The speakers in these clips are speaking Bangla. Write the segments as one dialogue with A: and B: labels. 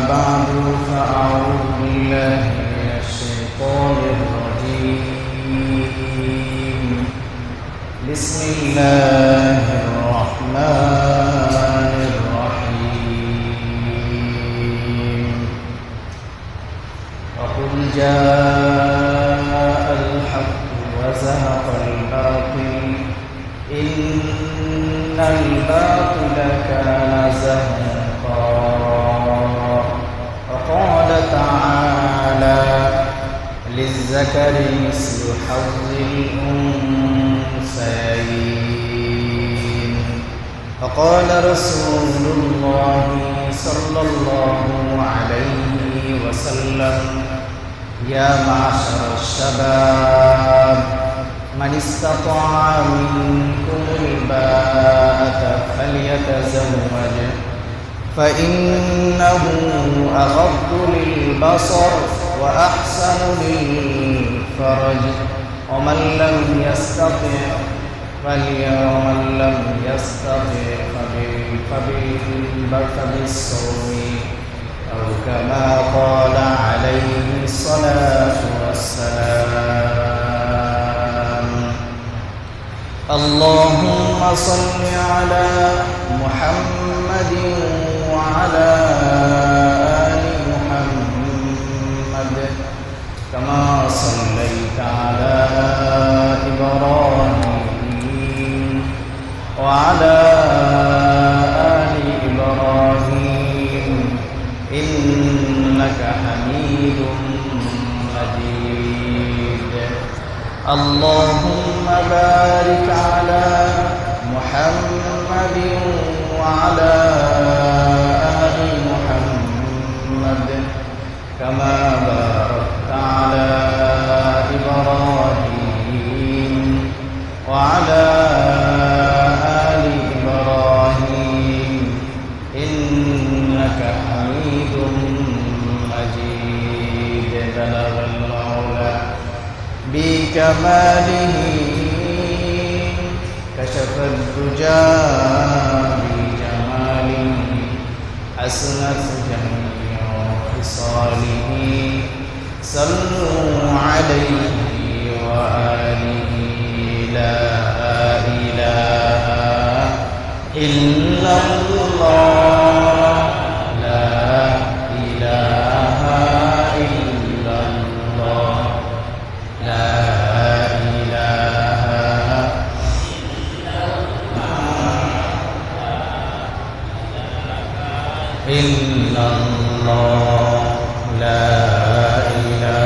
A: بعد فأعوذ بالله من الشيطان الرجيم بسم الله الرحمن الرحيم وقل جاء الحق وزهق الباطل إن الباطل كان زهوقا وقال تعالى للذكر مثل حظ الأنثيين وقال رسول الله صلى الله عليه وسلم يا معشر الشباب من استطاع منكم الباءة فليتزوج فإنه أغض للبصر وأحسن للفرج ومن لم يستطع فبالصوم أو كما قال عليه الصلاة والسلام اللهم صل على محمد وعلى آل محمد كما صليت على إبراهيم وعلى آل إبراهيم إنك حميد مجيد اللهم بارك على محمد وعلى آل محمد كما باركت على إبراهيم وعلى آل إبراهيم إنك حميد مجيد بلغ المولى بكماله كشف الدجى بجماله حسنت جميع خصاله صلوا عليه وآله لا إله إلا الله لا إله إلا الله لا إله إلا الله لا إله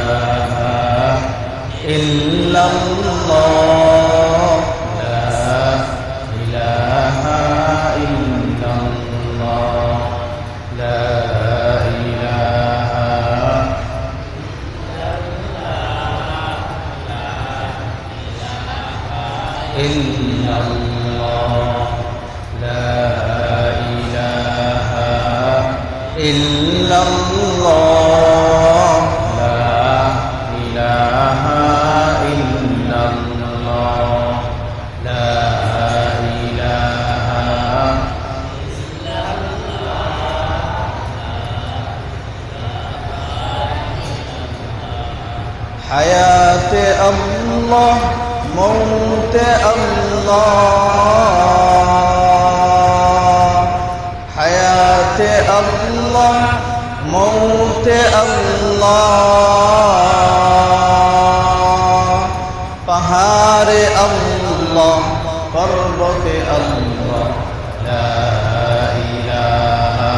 A: إلا الله لا إله إلا الله لا إله إلا الله لا إله إلا الله لا إله إلا الله لا إله إلا الله حياة الله موت الله حياة الله موت الله पहाड़ अल्लाह पर्वत अल्लाह ला इलाहा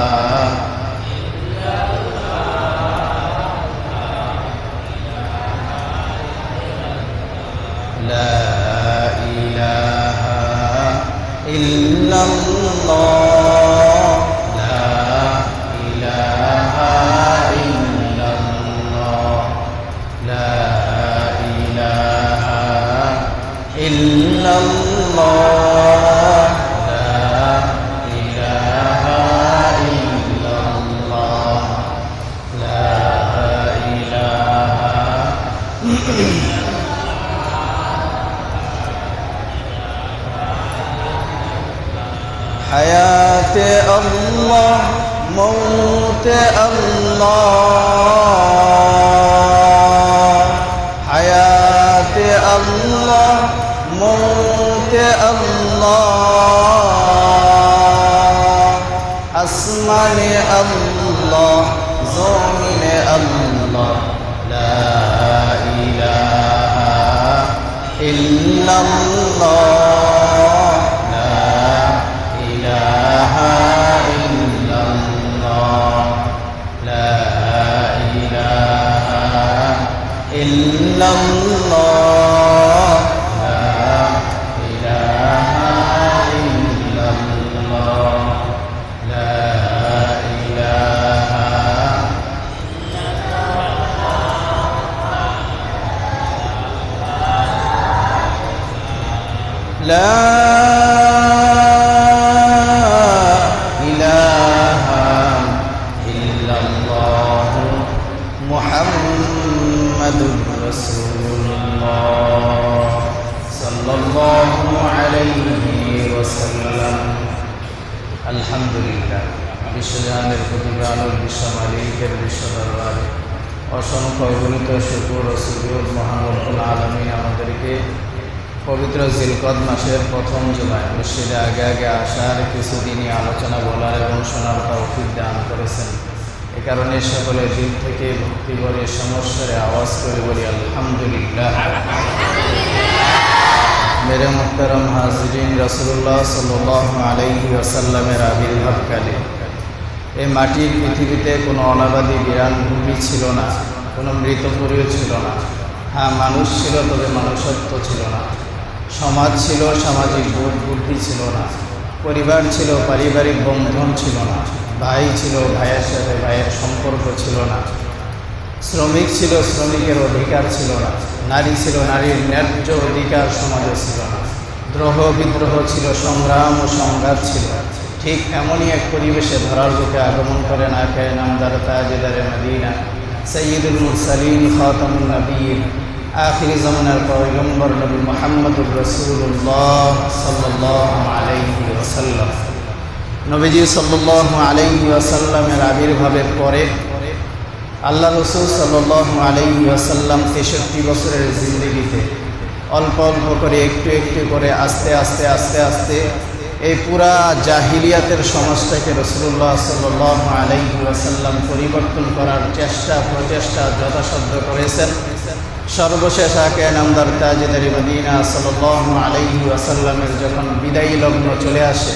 A: ला इलाहा इल्लल्लाह ला इलाहा इल्लल्लाह ला इलाहा इल्लल्लाह ला इलाहा इल्लल्लाह ला इलाहा हयात अल्लाह मौत
B: আল্লাহ, হায়াতে আল্লাহ, মৌতে আল্লাহ, আসমানে আল্লাহ, জমিনে আল্লাহ, লা ইলাহা ইল্লাল্লাহ, লা ইলাহা ইল্লাল্লাহ, লা ইলাহা ইল্লাল্লাহ, লা ইলাহা ইল্লাল্লাহ, লা ইলাহা لا إله إلا الله محمد رسول الله صلى الله عليه وسلم الحمد لله বিশ্বজাহানের প্রতিভা আলোর বিশ্ব মালিকের বিশ্ব দরবারে অসংখ্য অগণিত শুকর ও সুজুদ মহান রব্বুল আলামিন আমাদেরকে পবিত্র জিলকদ মাসের প্রথম জুমায় মসজিদে আগে আগে আসার কিছুদিনই আলোচনা বলার এবং শোনার তৌফিক দান করেছেন। এ কারণে সকলের দিল থেকে ভক্তি ভরে সমস্যারে আওয়াজ করে বলি আলহামদুলিল্লাহ। মেরে মুহতারাম হাজরিন, রাসূলুল্লাহ সাল্লাল্লাহু আলাইহি ওয়াসাল্লামের আবির্ভাবকালে এই মাটির পৃথিবীতে কোনো অনাবাদী বিরান ভূমি ছিল না, কোনো মৃতপুরীও ছিল না। হ্যাঁ, মানুষ ছিল, তবে মানুষত্ব ছিল না। সমাজ ছিল, সামাজিক বোধ বুদ্ধি ছিল না। পরিবার ছিল, পারিবারিক বন্ধন ছিল না। ভাই ছিল, ভাইয়ের সাথে ভাইয়ের সম্পর্ক ছিল না। শ্রমিক ছিল, শ্রমিকের অধিকার ছিল না। নারী ছিল, নারীর ন্যায্য অধিকার সমাজে ছিল না। দ্রোহ বিদ্রোহ ছিল, সংগ্রাম ও সংঘাত ছিল। ঠিক এমনই এক পরিবেশে ধরার বুকে আগমন করেন আকায়ে নামদার তাজদারে মদিনা সৈয়দুল মুরসালিন খাতামুন নবীয়্যিন আখিরি জামানার পয়গম্বর নবী মুহাম্মদুর রাসূলুল্লাহ সাল্লাল্লাহু আলাইহি ওয়াসাল্লাম। নবীজি সাল্লাল্লাহু আলাইহি ওয়াসাল্লামের আবির্ভাবের পরে আল্লাহ রাসূল সাল্লাল্লাহু আলাইহি ওয়াসাল্লাম 63 বছরের জিন্দেগিতে অল্প অল্প করে, একটু একটু করে, আস্তে আস্তে আস্তে আস্তে এই পুরা জাহিলিয়াতের সমাজটাকে রাসূলুল্লাহ সাল্লাল্লাহু আলাইহি ওয়াসাল্লাম পরিবর্তন করার প্রচেষ্টা যথাসাধ্য করেছেন। সর্বশেষ আকায়ে নামদার তাজদারে মদিনা সাল্লাল্লাহু আলাইহি ওয়াসাল্লামের যখন বিদায়ী লগ্ন চলে আসে,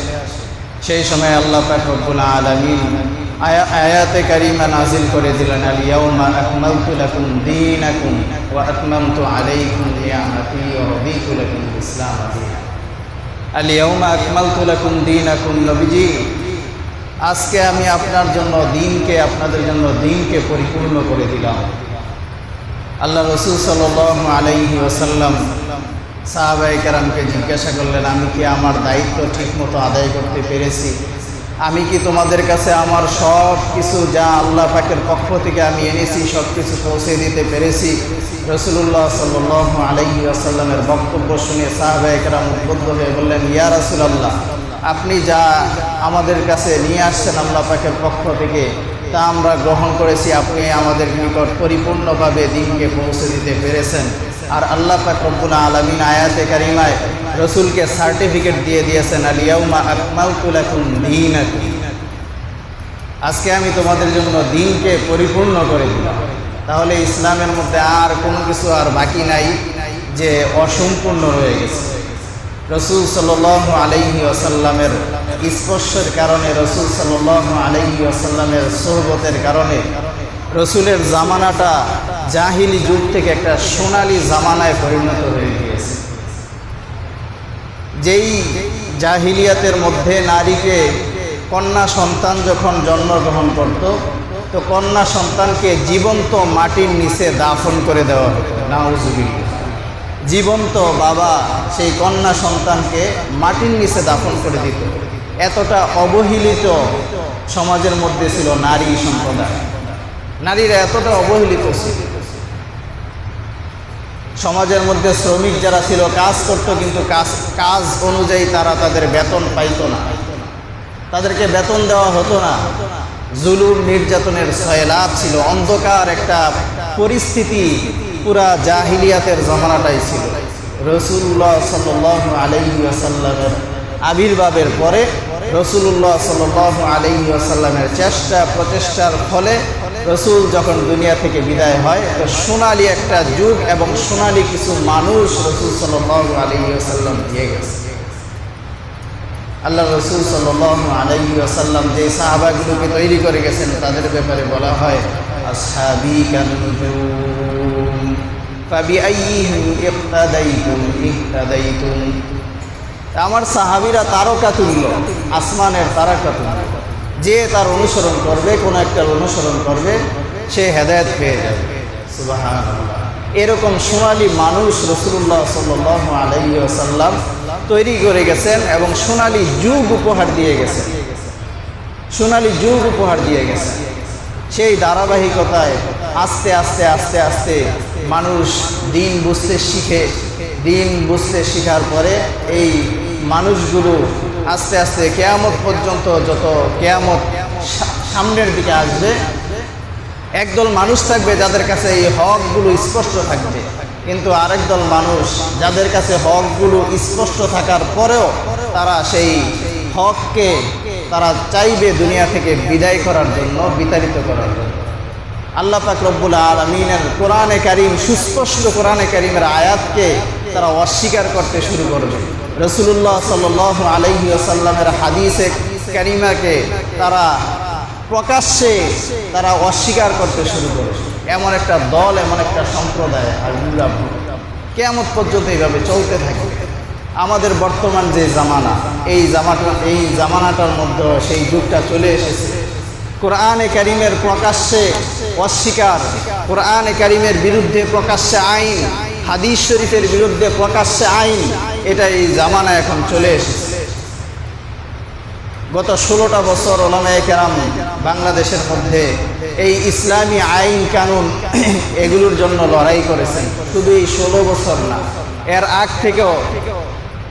B: সেই সময় আল্লাহ পাক রব্বুল আলামিন আয়াতে কারিমা নাজিল করে দিলেন, আল ইয়াউমা আকমালতু লাকুম দীনাকুম ওয়া আতমামতু আলাইকুম নি'মাতি ওয়া রাদিতু লাকুমুল ইসলাম দীনা। আল ইয়াউমা আকমালতু লাকুম দীনাকুম, নবীজি আজকে আমি আপনাদের জন্য দিনকে পরিপূর্ণ করে দিলাম। আল্লাহ রাসূল সাল্লাল্লাহু আলাইহি ওয়াসাল্লাম সাহাবায়ে কেরামকে জিজ্ঞাসা করলেন, আমি কি আমার দায়িত্ব ঠিকমতো আদায় করতে পেরেছি? আমি কি তোমাদের কাছে আমার সব কিছু যা আল্লাহ পাকের পক্ষ থেকে আমি এনেছি সব কিছু পৌঁছে দিতে পেরেছি? রাসূলুল্লাহ সাল্লাল্লাহু আলাইহি ওয়াসাল্লামের বক্তব্য শুনে সাহাবায়ে কেরাম উদ্বুদ্ধ হয়ে বললেন, ইয়া রাসূলুল্লাহ, আপনি যা আমাদের কাছে নিয়ে আসছেন আল্লাহ পাকের পক্ষ থেকে তা আমরা গ্রহণ করেছি। আপনি আমাদের নিকট পরিপূর্ণভাবে দিনকে পৌঁছে দিতে পেরেছেন। আর আল্লাহ পাক রব্বুল আলামিন আয়াতে কারিমায় রসুলকে সার্টিফিকেট দিয়ে দিয়েছেন, আল ইয়াউমা আকমালতু লাকুম দীনাকুম, আজকে আমি তোমাদের জন্য দিনকে পরিপূর্ণ করে দিলাম। তাহলে ইসলামের মধ্যে আর কোনো কিছু আর বাকি নাই যে অসম্পূর্ণ রয়ে গেছে। রসুল সাল্লাল্লাহু আলাইহি ওয়াসাল্লামের স্পর্শের কারণে, রসুল সাল্লাল্লাহু আলাইহি ওয়াসাল্লামের সোহবতের কারণে রসুলের জামানাটা জাহিলি যুগ থেকে একটা সোনালী জামানায় পরিণত হয়ে গিয়েছে। যেই জাহিলিয়াতের মধ্যে নারীকে কন্যা সন্তান যখন জন্মগ্রহণ করত, তো কন্যা সন্তানকে জীবন্ত মাটির নিচে দাফন করে দেওয়া হতো। নাউজুবিল্লাহ। জীবন্ত বাবা সেই কন্যা সন্তানকে মাটির নিচে দাফন করে দিত। এতটা অবহেলিত সমাজের মধ্যে ছিল নারী সম্প্রদায়। নারীরা এতটা অবহেলিত ছিল। সমাজের মধ্যে শ্রমিক যারা ছিল কাজ করত, কিন্তু কাজ অনুযায়ী তারা তাদের বেতন পাইত না, তাদেরকে বেতন দেওয়া হতো না। জুলুম নির্যাতনের সয়লাব ছিল, অন্ধকার একটা পরিস্থিতি পুরা জাহিলিয়াতের জমানাটাই ছিল। রাসূলুল্লাহ সাল্লাল্লাহু আলাইহি ওয়াসাল্লামের আবির্ভাবের পরে রাসূলুল্লাহ সাল্লাল্লাহু আলাইহি ওয়াসাল্লামের চেষ্টা প্রচেষ্টার ফলে রাসূল যখন দুনিয়া থেকে বিদায় হয়, তো সোনালী একটা যুগ এবং সোনালী কিছু মানুষ রাসূল সাল্লাল্লাহু আলাইহি ওয়াসাল্লাম দিয়ে গেছে। আল্লাহ রাসূল সাল্লাল্লাহু আলাইহি ওয়াসাল্লাম যে সাহাবাগুলোকে তৈরি করে গেছেন তাদের ব্যাপারে বলা হয় আসহাবি কানজুম ফাবিআইয়িহিম ইক্তাদাইতুম ইহতাদাইতুম। আমার সাহাবীরা তারকা তুল্য, আসমানের তারকা তুল্য, যে তার অনুসরণ করবে, কোনো একটা অনুসরণ করবে, সে হেদায়েত পেয়ে যাবে। সুবহানাল্লাহ। এরকম সোনালী মানুষ রাসূলুল্লাহ সাল্লাল্লাহু আলাইহি ওয়াসাল্লাম তৈরি করে গেছেন এবং সোনালী যুগ উপহার দিয়ে গেছেন, সোনালী যুগ উপহার দিয়ে গেছেন। সেই ধারাবাহিকতায় আস্তে আস্তে আস্তে আস্তে মানুষ দিন বুঝতে শিখে, দিন বুঝতে শিখার পরে এই মানুষগুলো আস্তে আস্তে কিয়ামত পর্যন্ত, যত কিয়ামত সামনের দিকে আসবে, একদল মানুষ থাকবে যাদের কাছে এই হকগুলো স্পষ্ট থাকবে, কিন্তু আরেক দল মানুষ যাদের কাছে হকগুলো স্পষ্ট থাকার পরেও তারা সেই হককে তারা চাইবে দুনিয়া থেকে বিদায় করার জন্য, বিতাড়িত করার জন্য। আল্লাহ পাক রব্বুল আলামিনের কোরআনে কারীম, সুস্পষ্ট কোরআনে কারীমের আয়াতকে তারা অস্বীকার করতে শুরু করবে। রাসূলুল্লাহ সাল্লাল্লাহু আলাইহি ওয়াসাল্লামের হাদিসে কারীমাকে তারা প্রকাশ্যে তারা অস্বীকার করতে শুরু করে। এমন একটা দল, এমন একটা সম্প্রদায় আর কিয়ামত পর্যন্ত এইভাবে চলতে থাকবে। আমাদের বর্তমান যে জামানা, এই জামানাটার মধ্যে সেই যুগটা চলে এসেছে। কোরআনে কারীমের প্রকাশ্যে অস্বীকার, কোরআনে কারীমের বিরুদ্ধে প্রকাশ্যে আইন, হাদিস শরীফের বিরুদ্ধে প্রকাশ্যে আইন, এটা এই জামানা এখন চলে এসেছে। গত 16টা বছর ওলামায়ে কেরাম বাংলাদেশের মধ্যে এই ইসলামী আইন কানুন এগুলোর জন্য লড়াই করেছেন। শুধু এই 16 বছর না, এর আগ থেকেও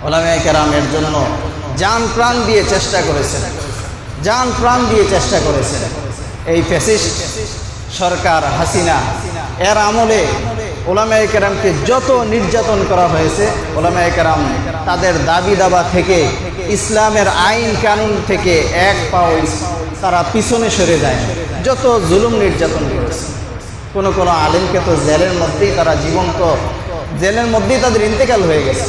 B: ওলামায়ে কেরাম এর জন্য জান প্রাণ দিয়ে চেষ্টা করেছেন, জান প্রাণ দিয়ে চেষ্টা করেছেন। এই ফ্যাসিস্ট সরকার হাসিনা, এর আমলে ওলামায়ে কেরামকে যত নির্যাতন করা হয়েছে, ওলামায়ে কেরাম তাদের দাবি দাবা থেকে, ইসলামের আইন কানুন থেকে এক পাও তারা পিছনে সরে যায়। যত জুলুম নির্যাতন করেছে, কোনো কোনো আলেমকে তো জেলের মধ্যেই তারা জীবন্ত, জেলের মধ্যেই তাদের ইন্তেকাল হয়ে গেছে,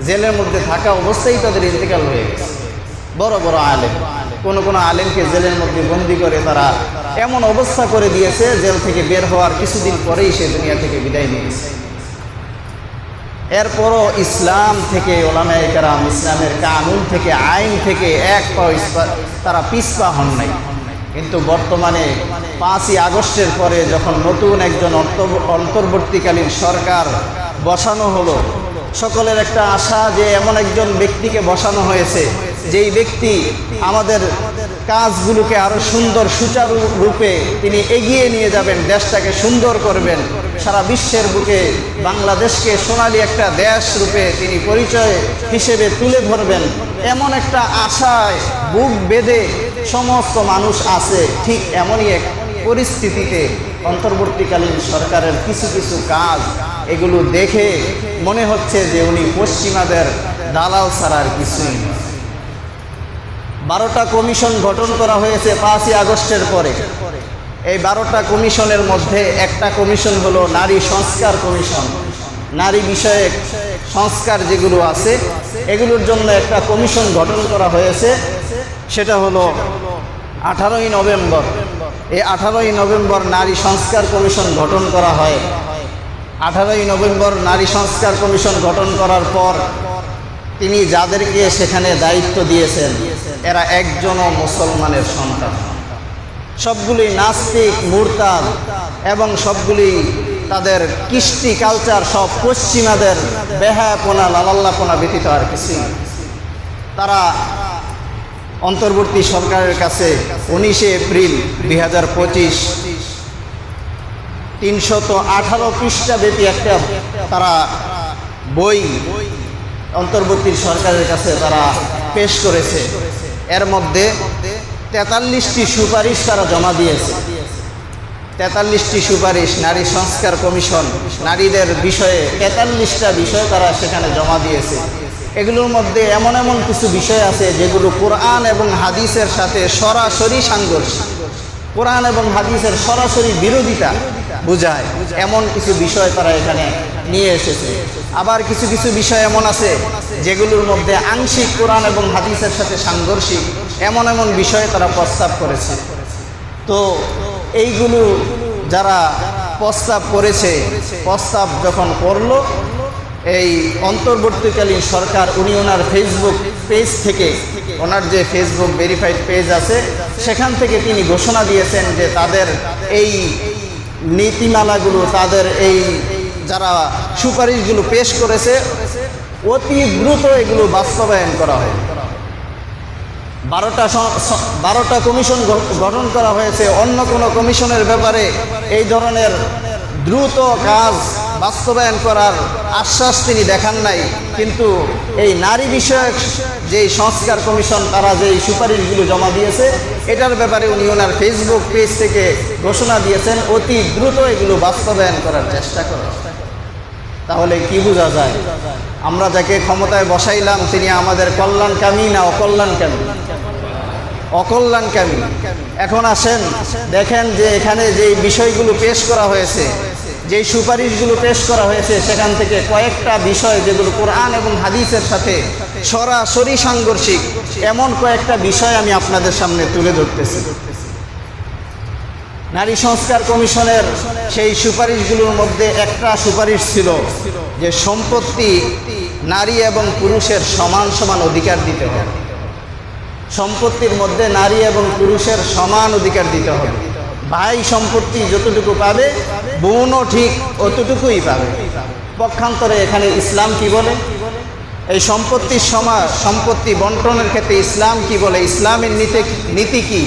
B: জেলের মধ্যে থাকা অবস্থায় তাদের ইন্তেকাল হয়ে গেছে। বড় বড় আলেম, কোনো কোনো আলেমকে জেলের মধ্যে বন্দি করে তারা এমন অবস্থা করে দিয়েছে, জেল থেকে বের হওয়ার কিছুদিন পরেই সে দুনিয়া থেকে বিদায় নিয়েছে। এরপরও ইসলাম থেকে ওলামায়ে কেরাম, ইসলামের কানুন থেকে, আইন থেকে এক পাও তারা পিছপা হন নাই। কিন্তু বর্তমানে 5ই আগস্টের পরে যখন নতুন একজন অন্তর্বর্তীকালীন সরকার বসানো হলো, সকলের একটা আশা যে এমন একজন ব্যক্তিকে বসানো হয়েছে যেই ব্যক্তি আমাদের কাজগুলোকে আরো সুন্দর সুচারু রূপে তিনি এগিয়ে নিয়ে যাবেন, দেশটাকে সুন্দর করবেন, সারা বিশ্বের বুকে বাংলাদেশকে সোনালী একটা দেশ রূপে তিনি পরিচয় হিসেবে তুলে ধরবেন। এমন একটা আশায় বুক বেঁধে সমস্ত মানুষ আছে। ঠিক এমনই এক পরিস্থিতিতে অন্তর্বর্তীকালীন সরকারের কিছু কিছু কাজ, এগুলো দেখে মনে হচ্ছে যে উনি পশ্চিমাদের দালাল ছাড়া আর কিছুই নয়। 12টা কমিশন গঠন করা হয়েছে 5ই আগস্টের পরে। এই 12টা কমিশনের মধ্যে একটা কমিশন হলো নারী সংস্কার কমিশন। নারী বিষয়ক সংস্কার যেগুলো আছে এগুলোর জন্য একটা কমিশন গঠন করা হয়েছে। সেটা হলো 18ই নভেম্বর। এই 18ই নভেম্বর নারী সংস্কার কমিশন গঠন করা হয়। 18ই নভেম্বর নারী সংস্কার কমিশন গঠন করার পর তিনি যাদেরকে সেখানে দায়িত্ব দিয়েছেন এরা একজনও মুসলমানের সন্তান, সবগুলি নাস্তিক, মুরতাদ এবং সবগুলি তাদের কৃষ্টি কালচার সব পশ্চিমাদের বেহায়াপনা, লালাল্লাপনা ব্যতীত আর কিছুই। তারা অন্তর্বর্তী সরকারের কাছে 19শে এপ্রিল 2025 318 পৃষ্ঠা ব্যাপী একটা তারা বই অন্তর্বর্তী সরকারের কাছে তারা পেশ করেছে। এর মধ্যে 43টি সুপারিশ তারা জমা দিয়েছে। 43টি সুপারিশ, নারী সংস্কার কমিশন নারীদের বিষয়ে 43টা বিষয় তারা সেখানে জমা দিয়েছে। এগুলোর মধ্যে এমন এমন কিছু বিষয় আছে যেগুলো কোরআন এবং হাদিসের সাথে সরাসরি সাংঘর্ষিক, কোরআন এবং হাদিসের সরাসরি বিরোধিতা বোঝায় এমন কিছু বিষয় তারা এখানে নিয়ে এসেছে। আবার কিছু কিছু বিষয় এমন আছে যেগুলোর মধ্যে আংশিক কোরআন এবং হাদিসের সাথে সাংঘর্ষিক এমন এমন বিষয় তারা প্রস্তাব করেছে। তো এইগুলো যারা প্রস্তাব করেছে, প্রস্তাব যখন করলো এই অন্তর্বর্তীকালীন সরকার, উনি ওনার ফেসবুক পেজ থেকে, ওনার যে ফেসবুক ভেরিফাইড পেজ আছে সেখান থেকে তিনি ঘোষণা দিয়েছেন যে তাদের এই নীতিমালাগুলো, তাদের এই যারা সুপারিশগুলো পেশ করেছে অতি দ্রুত এগুলো বাস্তবায়ন করা হয়। 12টা কমিশন গঠন করা হয়েছে। অন্য কোনো কমিশনের ব্যাপারে এই ধরনের দ্রুত কাজ বাস্তবায়ন করার আশ্বাস তিনি দেখান নাই, কিন্তু এই নারী বিষয়ক যেই সংস্কার কমিশন তারা যেই সুপারিশগুলো জমা দিয়েছে এটার ব্যাপারে উনি ওনার ফেসবুক পেজ থেকে ঘোষণা দিয়েছেন অতি দ্রুত এগুলো বাস্তবায়ন করার চেষ্টা করা। তাহলে কি বোঝা যায়? আমরা যাকে ক্ষমতায় বসাইলাম তিনি আমাদের কল্যাণকামী না অকল্যাণকামী? অকল্যাণকামী। এখন আসেন দেখেন যে এখানে যে বিষয়গুলো পেশ করা হয়েছে, যেই সুপারিশগুলো পেশ করা হয়েছে সেখান থেকে কয়েকটা বিষয় যেগুলো কোরআন এবং হাদিসের সাথে সরাসরি সাংঘর্ষিক এমন কয়েকটা বিষয় আমি আপনাদের সামনে তুলে ধরতেছি। নারী সংস্কার কমিশনের সেই সুপারিশগুলোর মধ্যে একটা সুপারিশ ছিল যে সম্পত্তি নারী এবং পুরুষের সমান সমান অধিকার দিতে হবে। সম্পত্তির মধ্যে নারী এবং পুরুষের সমান অধিকার দিতে হবে। ভাই সম্পত্তি যতটুকু পাবে বোনও ঠিক অতটুকুই পাবে। পক্ষান্তরে এখানে ইসলাম কি বলে? এই সম্পত্তি বন্টনের ক্ষেত্রে ইসলাম কি বলে? ইসলামের নীতি কি?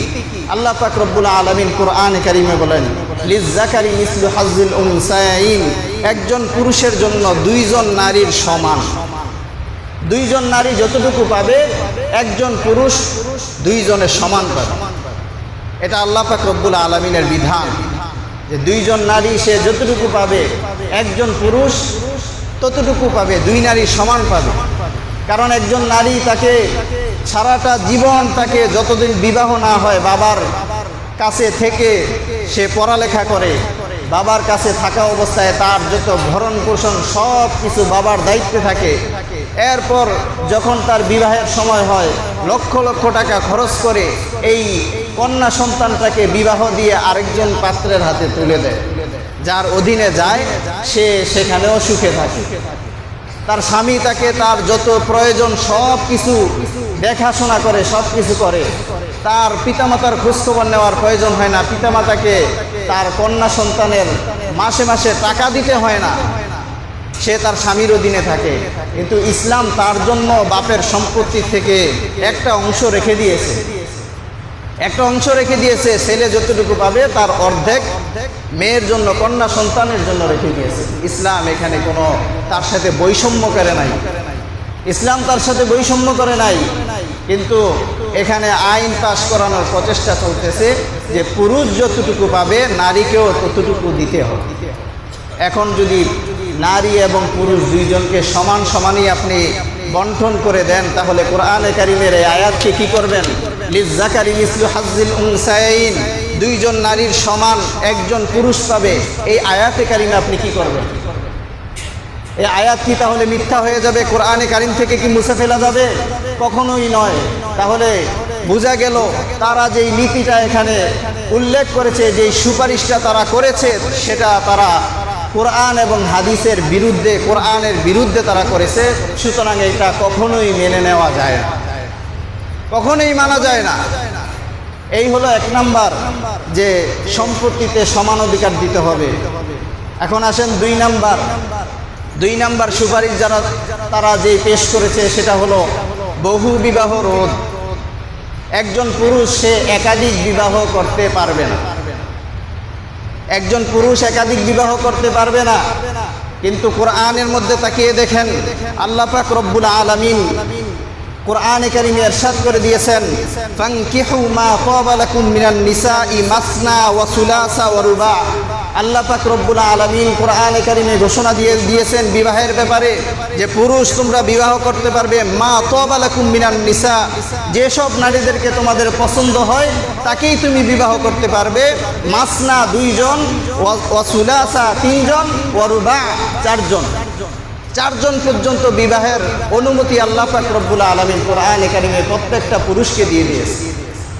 B: আল্লাহ পাক রব্বুল আলামিন কোরআনে কারিমে বলেন লিজ্জাকারি মিসলু হাজ্জিল উনসায়াইন, একজন পুরুষের জন্য দুইজন নারীর সমান। দুইজন নারী যতটুকু পাবে একজন পুরুষ দুইজনের সমান পাবে। এটা আল্লাহ পাক রব্বুল আলামিনের বিধান যে দুইজন নারী সে যতটুকু পাবে একজন পুরুষ ততটুকু পাবে, দুই নারী সমান পাবে। কারণ একজন নারী তাকে সারাটা জীবন তাকে যতদিন বিবাহ না হয় বাবার কাছে থেকে সে পড়ালেখা করে, বাবার কাছে থাকা অবস্থায় তার যত ভরণ পোষণ সব কিছু বাবার দায়িত্বে থাকে। এরপর যখন তার বিবাহের সময় হয় লক্ষ লক্ষ টাকা খরচ করে এই কন্যা সন্তানটাকে বিবাহ দিয়ে আরেকজন পাত্রের হাতে তুলে দেয়, যার অধীনে যায় সে সেখানেও সুখে থাকে। তার স্বামী তাকে তার যত প্রয়োজন সব কিছু দেখাশোনা করে, সব কিছু করে। তার পিতামাতার খোঁজখবর নেওয়ার প্রয়োজন হয় না, পিতামাতাকে তার কন্যা সন্তানের মাসে মাসে টাকা দিতে হয় না, সে তার স্বামীর অধীনে থাকে। কিন্তু ইসলাম তার জন্য বাপের সম্পত্তি থেকে একটা অংশ রেখে দিয়েছে, একটা অংশ রেখে দিয়েছে। ছেলে যতটুকু পাবে তার অর্ধেক মেয়ের জন্য, কন্যা সন্তানের জন্য রেখে দিয়েছে। ইসলাম এখানে কোনো তার সাথে বৈষম্য করে নাই, ইসলাম তার সাথে বৈষম্য করে নাই। কিন্তু এখানে আইন পাস করানোর প্রচেষ্টা চলতেছে যে পুরুষ যতটুকু পাবে নারীকেও ততটুকু দিতে হবে। এখন যদি নারী এবং পুরুষ দুইজনকে সমান সমানই আপনি বন্টন করে দেন তাহলে কোরআনে কারিমের এই আয়াতকে কি করবেন? লিজ্জাকারি মিসলু হাজ্জিল উনসায়াইন, দুইজন নারীর সমান একজন পুরুষ পাবে। এই আয়াতে কারিমে আপনি কি করবেন? এই আয়াত কি তাহলে মিথ্যা হয়ে যাবে? কোরআনে কারিম থেকে কি মুছে ফেলা যাবে? কখনোই নয়। তাহলে বোঝা গেল তারা যেই নীতিটা এখানে উল্লেখ করেছে, যেই সুপারিশটা তারা করেছে সেটা তারা কোরআন এবং হাদিসের বিরুদ্ধে, কোরআনের বিরুদ্ধে তারা করেছে। সুতরাং এটা কখনোই মেনে নেওয়া যায় না, কখনোই মানা যায় না। এই হলো এক নাম্বার, যে সম্পত্তিতে সমান অধিকার দিতে হবে। এখন আসেন দুই নাম্বার সুপারিশ যারা তারা যে পেশ করেছে সেটা হলো বহু বিবাহ রোধ। একজন পুরুষ সে একাধিক বিবাহ করতে পারবে না, একজন পুরুষ একাধিক বিবাহ করতে পারবে না। কিন্তু কোরআনের মধ্যে তাকিয়ে দেখেন আল্লাহ পাক রব্বুল আলামিন কোরআনে কারিমে ইরশাদ করে দিয়েছেন, ফানকিহু মা তাবা লাকুম মিনান নিসাই মাসনা ওয়া সুলাসা ওয়া রুবা। আল্লাহ পাক রব্বুল আলামিন কোরআনে কারিমে ঘোষণা দিয়েছেন বিবাহের ব্যাপারে যে পুরুষ তোমরা বিবাহ করতে পারবে মা তাবা লাকুম মিনান নিসা, যেসব নারীদেরকে তোমাদের পছন্দ হয় তাকেই তুমি বিবাহ করতে পারবে। মাসনা 2 জন, ওয়া সুলাসা 3 জন, ওয়া রুবা 4 জন। 4 জন পর্যন্ত বিবাহের অনুমতি আল্লাহ পাক রব্বুল আলামিন কোরআনে কারিমে প্রত্যেকটা পুরুষকে দিয়ে দিয়েছে।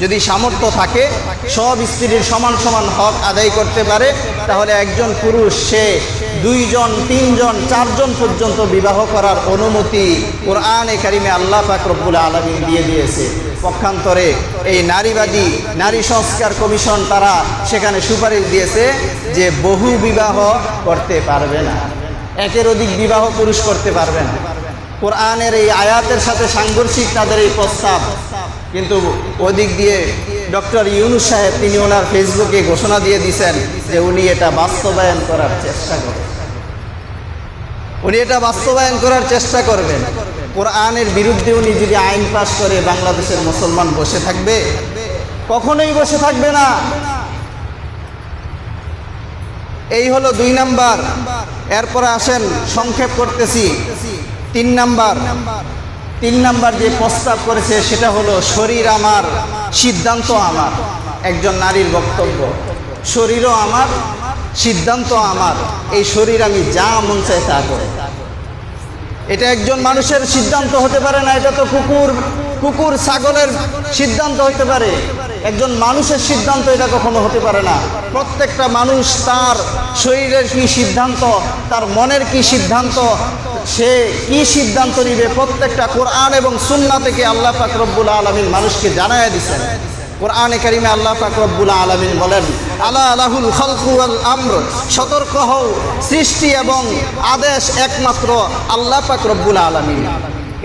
B: যদি সামর্থ্য থাকে সব স্ত্রীর সমান সমান হক আদায় করতে পারে, তাহলে একজন পুরুষ সে 2 জন, 3 জন, 4 জন পর্যন্ত বিবাহ করার অনুমতি কোরআনে কারিমে আল্লাহ পাক রব্বুল আলামিন দিয়ে দিয়েছে। পক্ষান্তরে এই নারীবাদী নারী সংস্কার কমিশন তারা সেখানে সুপারিশ দিয়েছে যে বহু বিবাহ করতে পারবে না, একের অধিক বিবাহ পুরুষ করতে পারবে না। কোরআনের এই আয়াতের সাথে সাংঘর্ষিক তাদের এই প্রস্তাব। কিন্তু ওদিক দিয়ে ডক্টর ইউনূস সাহেব তিনি ওনার ফেসবুকে ঘোষণা দিয়ে দিয়েছেন যে উনি এটা বাস্তবায়ন করার চেষ্টা করবেন। কোরআনের বিরুদ্ধে উনি যদি আইন পাশ করে বাংলাদেশের মুসলমান বসে থাকবে? কখনোই বসে থাকবে না। এই হলো 2 নাম্বার। এরপরে আসেন সংক্ষেপ করতেছি। 3 নাম্বার যে প্রস্তাব করেছে সেটা হলো শরীর আমার, সিদ্ধান্ত আমার। একজন নারীর বক্তব্য, শরীরও আমার, সিদ্ধান্ত আমার, এই শরীর আমি যা মন চাই তা করে। এটা একজন মানুষের সিদ্ধান্ত হতে পারে না, এটা তো কুকুর ছাগলের সিদ্ধান্ত হতে পারে, একজন মানুষের সিদ্ধান্ত এটা কখনো হতে পারে না। প্রত্যেকটা মানুষ তার শরীরের কি সিদ্ধান্ত, তার মনের কি সিদ্ধান্ত, সে কি সিদ্ধান্ত নিবে প্রত্যেকটা কোরআন এবং সুন্নাহ থেকে আল্লাহ পাক রব্বুল আলামিন মানুষকে জানায়া দিয়েছেন। কোরআনে কারিমে আল্লাহ পাক রব্বুল আলামিন বলেন, আলা লাহুল খালকু ওয়াল আমর, সতর্ক হও, সৃষ্টি এবং আদেশ একমাত্র আল্লাহ পাক রব্বুল আলামিন।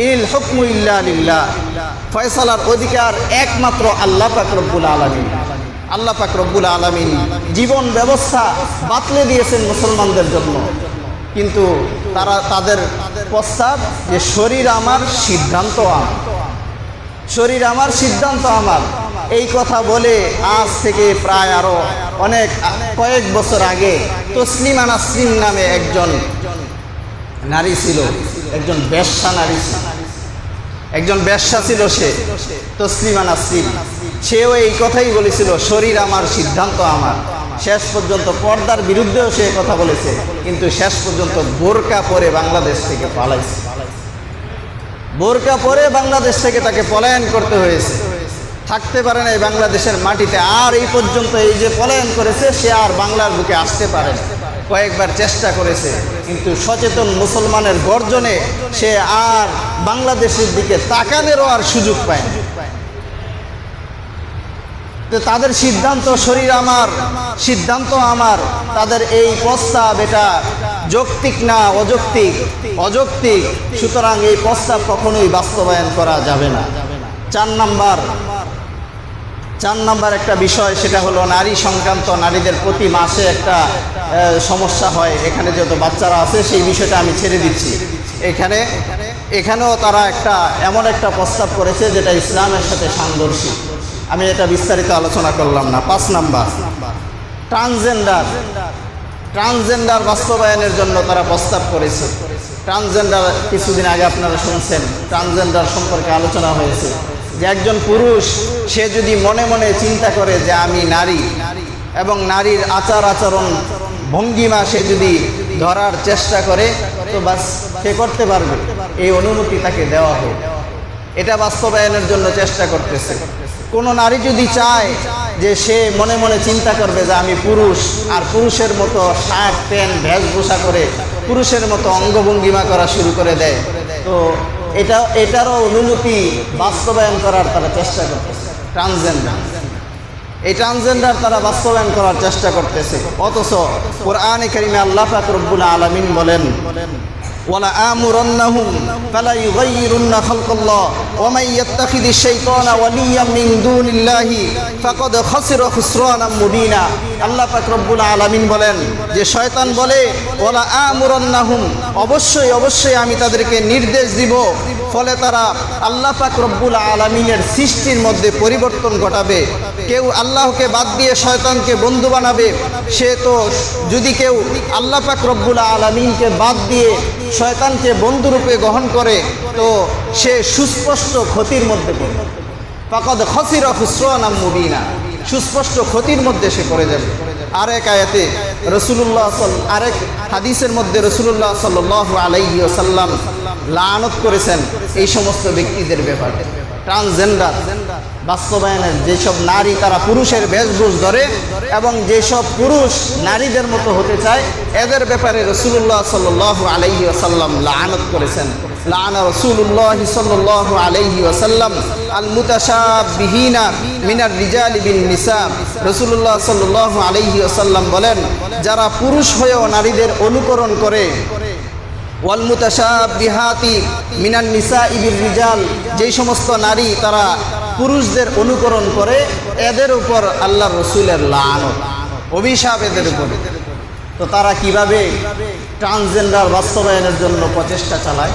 B: ইল হুকমু ইল্লা লিল্লাহ, ফয়সালার অধিকার একমাত্র আল্লাহ পাক রব্বুল আলামিন। আল্লাহ পাক রব্বুল আলামিন জীবন ব্যবস্থা বাতলে দিয়েছেন মুসলমানদের জন্য, কিন্তু তাদের প্রস্তাব যে শরীর আমার, সিদ্ধান্ত আমার, শরীর আমার, সিদ্ধান্ত আমার। এই কথা বলে আজ থেকে প্রায় আরো কয়েক বছর আগে তসলিমা নাসরিন নামে একজন নারী ছিল, একজন বেশ্যা নারী ছিল, একজন বেশ্যা ছিল সে, তসলিমা নাসরিন। সেও এই কথাই বলেছিল, শরীর আমার, সিদ্ধান্ত আমার। শেষ পর্যন্ত পর্দার বিরুদ্ধেও সে কথা বলেছে, কিন্তু শেষ পর্যন্ত বোরকা পরে বাংলাদেশ থেকে পালাইছে। বোরকা পরে বাংলাদেশ থেকে তাকে পলায়ন করতে হয়েছে, থাকতে পারে না এই বাংলাদেশের মাটিতে। আর এই পর্যন্ত এই যে পলায়ন করেছে, সে আর বাংলার বুকে আসতে পারে না। কয়েকবার চেষ্টা করেছে, কিন্তু সচেতন মুসলমানের গর্জনে সে আর বাংলাদেশের দিকে তাকানেরও আর সুযোগ পায় না। তাদের সিদ্ধান্ত শরীর আমার, সিদ্ধান্ত আমার, তাদের এই প্রস্তাব এটা যৌক্তিক না, অযৌক্তিক। সুতরাং এই প্রস্তাব কখনোই বাস্তবায়ন করা যাবে না। 4 নাম্বার একটা বিষয়, সেটা হলো নারী সংক্রান্ত। নারীদের প্রতি মাসে একটা সমস্যা হয়, এখানে যত বাচ্চারা আছে সেই বিষয়টা আমি ছেড়ে দিচ্ছি। এখানেও তারা এমন একটা প্রস্তাব করেছে যেটা ইসলামের সাথে সাংঘর্ষিক। আমি এটা বিস্তারিত আলোচনা করলাম না। 5 নাম্বার, ট্রান্সজেন্ডার বাস্তবায়নের জন্য তারা প্রস্তাব করেছে। ট্রান্সজেন্ডার কিছুদিন আগে আপনারা শুনছেন, ট্রান্সজেন্ডার সম্পর্কে আলোচনা হয়েছে যে একজন পুরুষ সে যদি মনে মনে চিন্তা করে যে আমি নারী, এবং নারীর আচার আচরণ ভঙ্গিমা সে যদি ধরার চেষ্টা করে, তো বাস সে করতে পারবে, এই অনুমতি তাকে দেওয়া হোক। এটা বাস্তবায়নের জন্য চেষ্টা করতেছে। কোনো নারী যদি চায় যে সে মনে মনে চিন্তা করবে যে আমি পুরুষ, আর পুরুষের মতো শার্ট প্যান্ট বেশভূষা করে পুরুষের মতো অঙ্গভঙ্গিমা করা শুরু করে দেয়, তো এটারও অনুমতি বাস্তবায়ন করার তারা চেষ্টা করতেছে। এই ট্রান্সজেন্ডার তারা বাস্তবায়ন করার চেষ্টা করতেছে। অথচ কোরআনে কারিমে আল্লাহ পাক রব্বুল আলামিন বলেন, ওয়ালা আমুরান্নাহুম ফালা ইউগাইয়িরুন্না খালকাল্লাহ ওয়া মান ইয়াত্তাখিযিশ শাইতানা ওয়ালিয়্যাম মিন দুনিল্লাহি ফাকাদ খাসিরা খুসরানাম মুবিনা। আল্লাহ পাক রব্বুল আলামিন বলেন যে শয়তান বলে, ওয়ালা আমুরান্নাহুম, অবশ্যই আমি তাদেরকে নির্দেশ দিব,
C: ফলে তারা আল্লাহ পাক রব্বুল আলামিনের সৃষ্টির মধ্যে পরিবর্তন ঘটাবে। কেউ আল্লাহকে বাদ দিয়ে শয়তানকে বন্ধু বানাবে, সে তো যদি কেউ আল্লাহ পাক রব্বুল আলামিনকে বাদ দিয়ে শয়তানকে বন্ধুরূপে গ্রহণ করে তো সে সুস্পষ্ট ক্ষতির মধ্যে পড়বে। ফাকাদ খাসিরা খুসরানাম মুবিনা, সুস্পষ্ট ক্ষতির মধ্যে সে পড়ে যাবে। আরেক আয়াতে আরেক হাদিসের মধ্যে রাসূলুল্লাহ সাল্লাল্লাহু আলাইহি ওয়াসাল্লাম লানত করেছেন এই সমস্ত ব্যক্তিদের ব্যাপারে। ট্রান্সজেন্ডার বাস্তবায়নের যেসব নারী তারা পুরুষের বেশভূষ ধরে এবং যেসব পুরুষ নারীদের মতো হতে চায়, এদের ব্যাপারে রাসূলুল্লাহ সাল্লাল্লাহু আলাইহি ওয়াসাল্লাম লানত করেছেন। লানা রাসূলুল্লাহ সাল্লাল্লাহু আলাইহি ওয়াসাল্লাম আল মুতাশাবিহিনা মিনার রিজালি বিন নিসা। রাসূলুল্লাহ সাল্লাল্লাহু আলাইহি ওয়াসাল্লাম বলেন, যারা পুরুষ হয়েও নারীদের অনুকরণ করে, ওয়াল মুতাশাবিহাতি মিনান নিসাই বির রিজাল, যেই সমস্ত নারী তারা পুরুষদের অনুকরণ করে, এদের উপর আল্লাহর রাসূলের লানত, অভিশাপ এদের উপর। তো তারা কিভাবে ট্রান্সজেন্ডার বাস্তবায়নের জন্য প্রচেষ্টা চালায়,